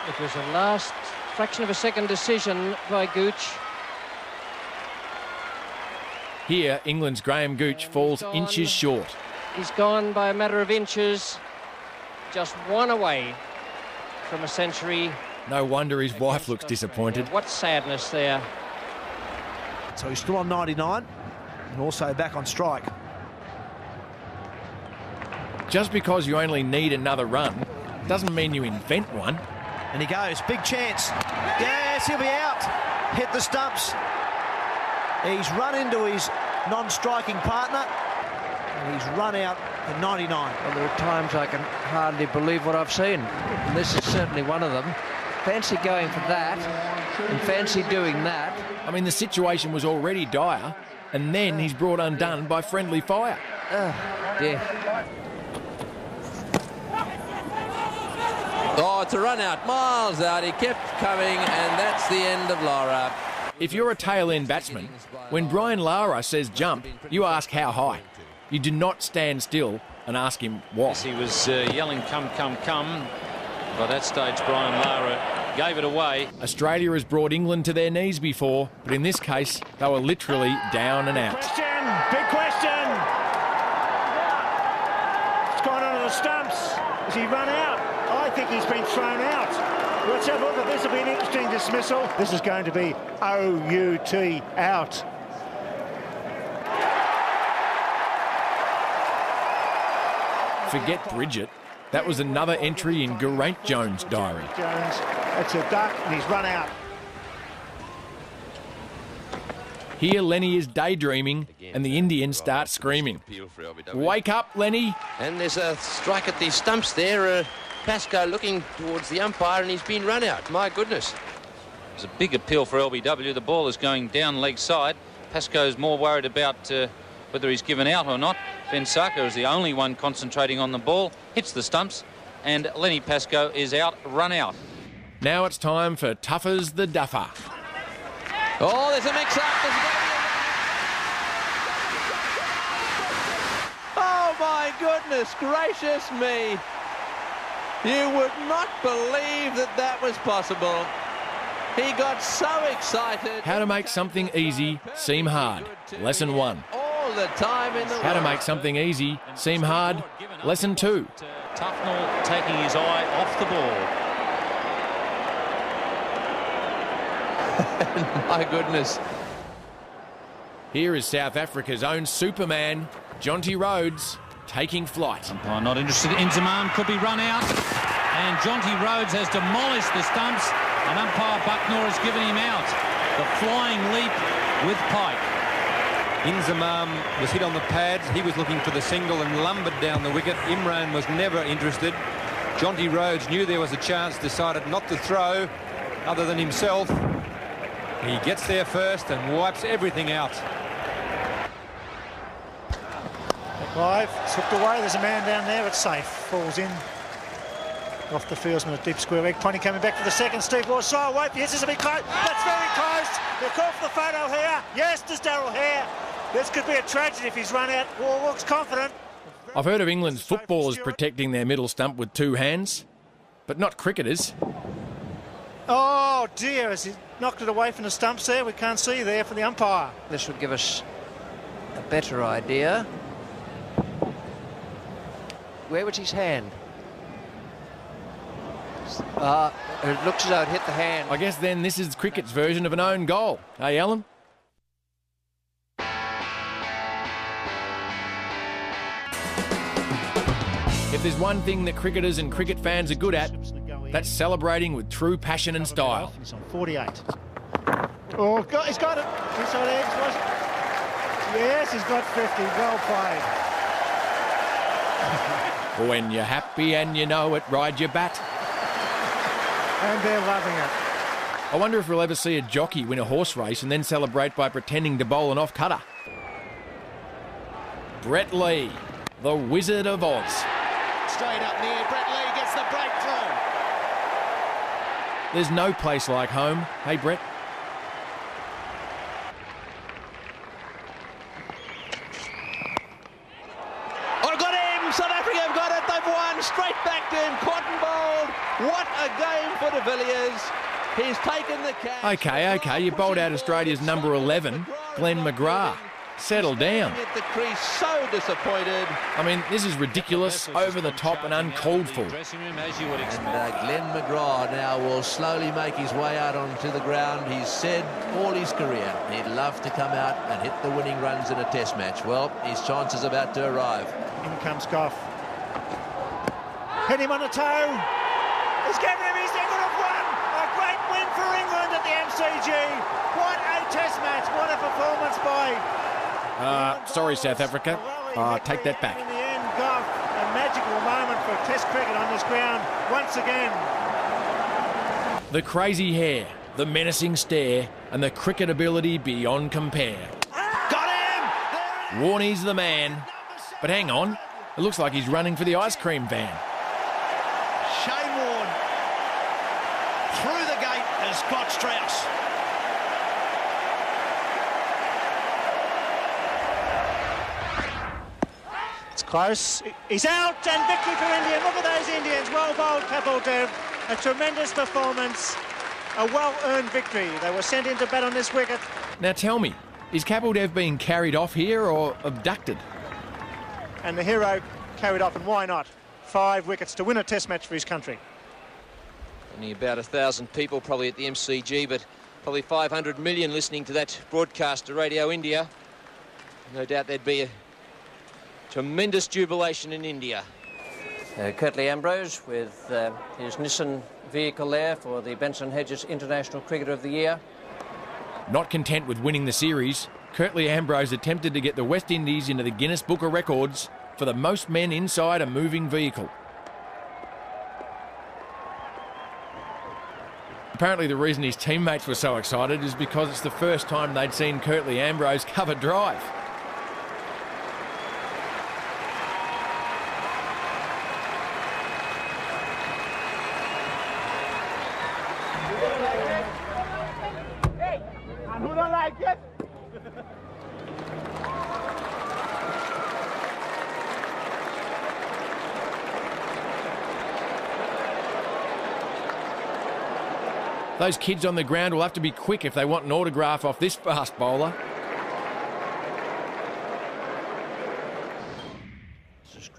It was a last fraction of a second decision by Gooch. Here, England's Graham Gooch falls inches short. He's gone by a matter of inches, just 1 away from a century. No wonder his wife looks disappointed. What sadness there. So he's still on 99 and also back on strike. Just because you only need another run doesn't mean you invent one. And he goes, big chance. Yes, he'll be out. Hit the stumps. He's run into his non-striking partner. And he's run out for 99. Well, there are times I can hardly believe what I've seen. And this is certainly one of them. Fancy going for that and fancy doing that. I mean, the situation was already dire, and then he's brought undone by friendly fire. Oh, dear. Oh, it's a run out, miles out. He kept coming, and that's the end of Lara. If you're a tail-end batsman, when Brian Lara says jump, you ask how high. You do not stand still and ask him what. Yes, he was yelling, come, come, come. By that stage, Brian Lara gave it away. Australia has brought England to their knees before, but in this case, they were literally down and out. Big question. It's gone onto the stumps. Has he run out? I think he's been thrown out. Let's have a look at this. Will be an interesting dismissal. This is going to be OUT, out. Forget Bridget. That was another entry in Geraint Jones' diary. Jones, it's a duck and he's run out. Here Lenny is daydreaming and the Indians start screaming. Wake up, Lenny. And there's a strike at the stumps there. Pascoe looking towards the umpire and he's been run out. My goodness. It's a big appeal for LBW. The ball is going down leg side. Pascoe's more worried about whether he's given out or not. Ben Sarko is the only one concentrating on the ball. Hits the stumps and Lenny Pascoe is out, run out. Now it's time for Tuffers the Duffer. Oh, there's a mix-up. Oh, my goodness gracious me. You would not believe that that was possible. He got so excited. How to make something easy seem hard. Lesson 1. All the time in the How to make something easy seem hard. Lesson 2. Tufnell taking his eye off the ball. My goodness. Here is South Africa's own Superman, Jonty Rhodes, taking flight. Umpire not interested. Inzamam could be run out. And Jonty Rhodes has demolished the stumps. And umpire Bucknor has given him out. The flying leap with Pike. Inzamam was hit on the pads. He was looking for the single and lumbered down the wicket. Imran was never interested. Jonty Rhodes knew there was a chance, decided not to throw other than himself. He gets there first and wipes everything out. Clive, slipped away. There's a man down there. It's safe. Falls in. Off the fieldsman, a deep square leg. 20 coming back for the second. Steve Law. So wait. Yes, this will be close. That's very close. They're called for the photo here. Yes, does Darryl Hare. This could be a tragedy if he's run out. Law looks confident. I've heard of England's footballers protecting their middle stump with 2 hands, but not cricketers. Oh dear, has he knocked it away from the stumps there? We can't see there for the umpire. This would give us a better idea. Where was his hand? It looks as though it hit the hand. I guess then this is cricket's version of an own goal. Hey, Alan? If there's one thing that cricketers and cricket fans are good at, that's celebrating with true passion and style. He's on 48. Oh, he's got it. Inside edge, was it? Yes, he's got 50. Well played. When you're happy and you know it, ride your bat. And they're loving it. I wonder if we'll ever see a jockey win a horse race and then celebrate by pretending to bowl an off-cutter. Brett Lee, the Wizard of Oz. Straight up near, Brett Lee gets the breakthrough. There's no place like home. Hey, Brett. Oh, got him! South Africa have got it. They've won. Straight back to him. Cotton bowled. What a game for de Villiers. He's taken the catch. Okay. You bowled out Australia's number 11, Glenn McGrath. Settle down. At the crease, so disappointed. I mean, this is ridiculous, over the top and uncalled for. And Glenn McGrath now will slowly make his way out onto the ground. He's said all his career he'd love to come out and hit the winning runs in a test match. Well, his chance is about to arrive. In comes Goff. Hit him on the toe. He's given him his second of one. A great win for England at the MCG. What a test match. What a performance by... Sorry, South Africa. Take that back. In the end, Goff, a magical moment for Test cricket on this ground once again. The crazy hair, the menacing stare, and the cricket ability beyond compare. Got him! Warney's the man. But hang on, it looks like he's running for the ice cream van. Shane Warne through the gate as Scott Strauss. Close. He's out and victory for India. Look at those Indians. Well bowled, Kapil Dev. A tremendous performance. A well-earned victory. They were sent into bat on this wicket. Now tell me, is Kapil Dev being carried off here or abducted? And the hero carried off, and why not? 5 wickets to win a test match for his country. Only about 1,000 people probably at the MCG, but probably 500 million listening to that broadcast to Radio India. No doubt there'd be a tremendous jubilation in India. Curtly Ambrose with his Nissan vehicle there for the Benson Hedges International Cricketer of the Year. Not content with winning the series, Curtly Ambrose attempted to get the West Indies into the Guinness Book of Records for the most men inside a moving vehicle. Apparently the reason his teammates were so excited is because it's the first time they'd seen Curtly Ambrose cover drive. Who don't like it? Those kids on the ground will have to be quick if they want an autograph off this fast bowler.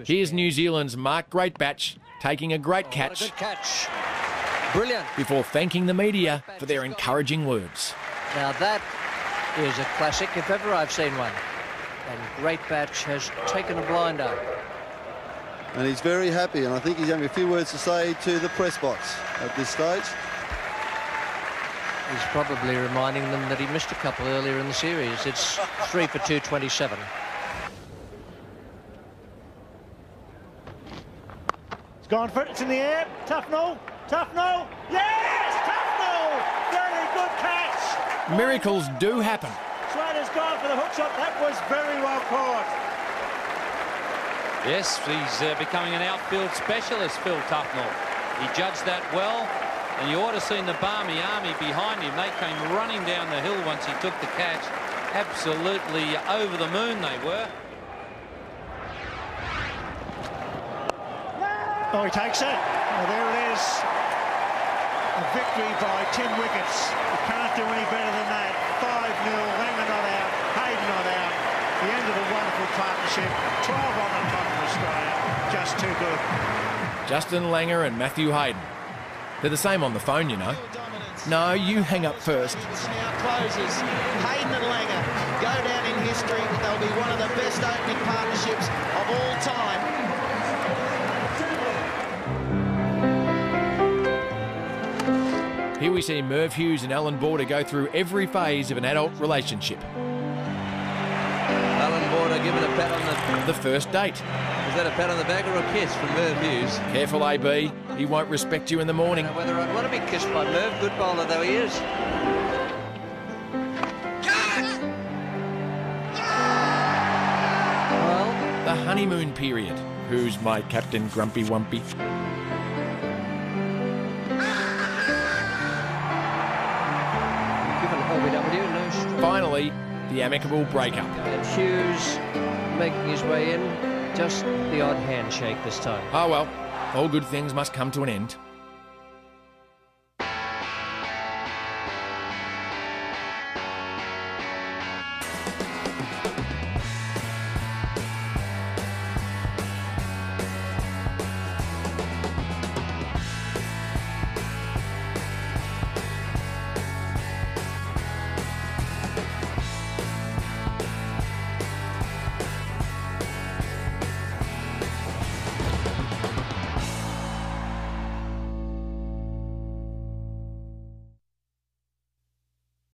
Here's New Zealand's Mark Greatbatch taking a great catch. What a good catch. Brilliant. Before thanking the media for their encouraging words. Now that is a classic if ever I've seen one. And Greatbatch has taken a blinder. And he's very happy, and I think he's having a few words to say to the press box at this stage. He's probably reminding them that he missed a couple earlier in the series. It's 3 for 227. It's gone for it. It's in the air. Tough no. Tough no. Yes! Tough no! Very good catch. Miracles do happen. Slater's gone for the hook shot. That was very well caught. Yes, he's becoming an outfield specialist, Phil Tufnell. He judged that well, and you ought to have seen the Barmy Army behind him. They came running down the hill once he took the catch. Absolutely over the moon they were. Oh, he takes it. Oh, there it is. A victory by 10 wickets. You can't do any better than that. 5-0, Langer not out, Hayden not out. The end of a wonderful partnership. 12 on the top of Australia. Just too good. Justin Langer and Matthew Hayden. They're the same on the phone, you know. No, you hang up first. Now closes. Hayden and Langer go down in history. They'll be one of the best opening partnerships of all time. Here we see Merv Hughes and Alan Border go through every phase of an adult relationship. Alan Border given a pat on the first date. Is that a pat on the back or a kiss from Merv Hughes? Careful, AB. He won't respect you in the morning. Whether I'd want to be kissed by Merv, good bowler though he is. Well, the honeymoon period. Who's my Captain Grumpy Wumpy? Finally, the amicable breakup. And Hughes making his way in, just the odd handshake this time. Oh well, all good things must come to an end.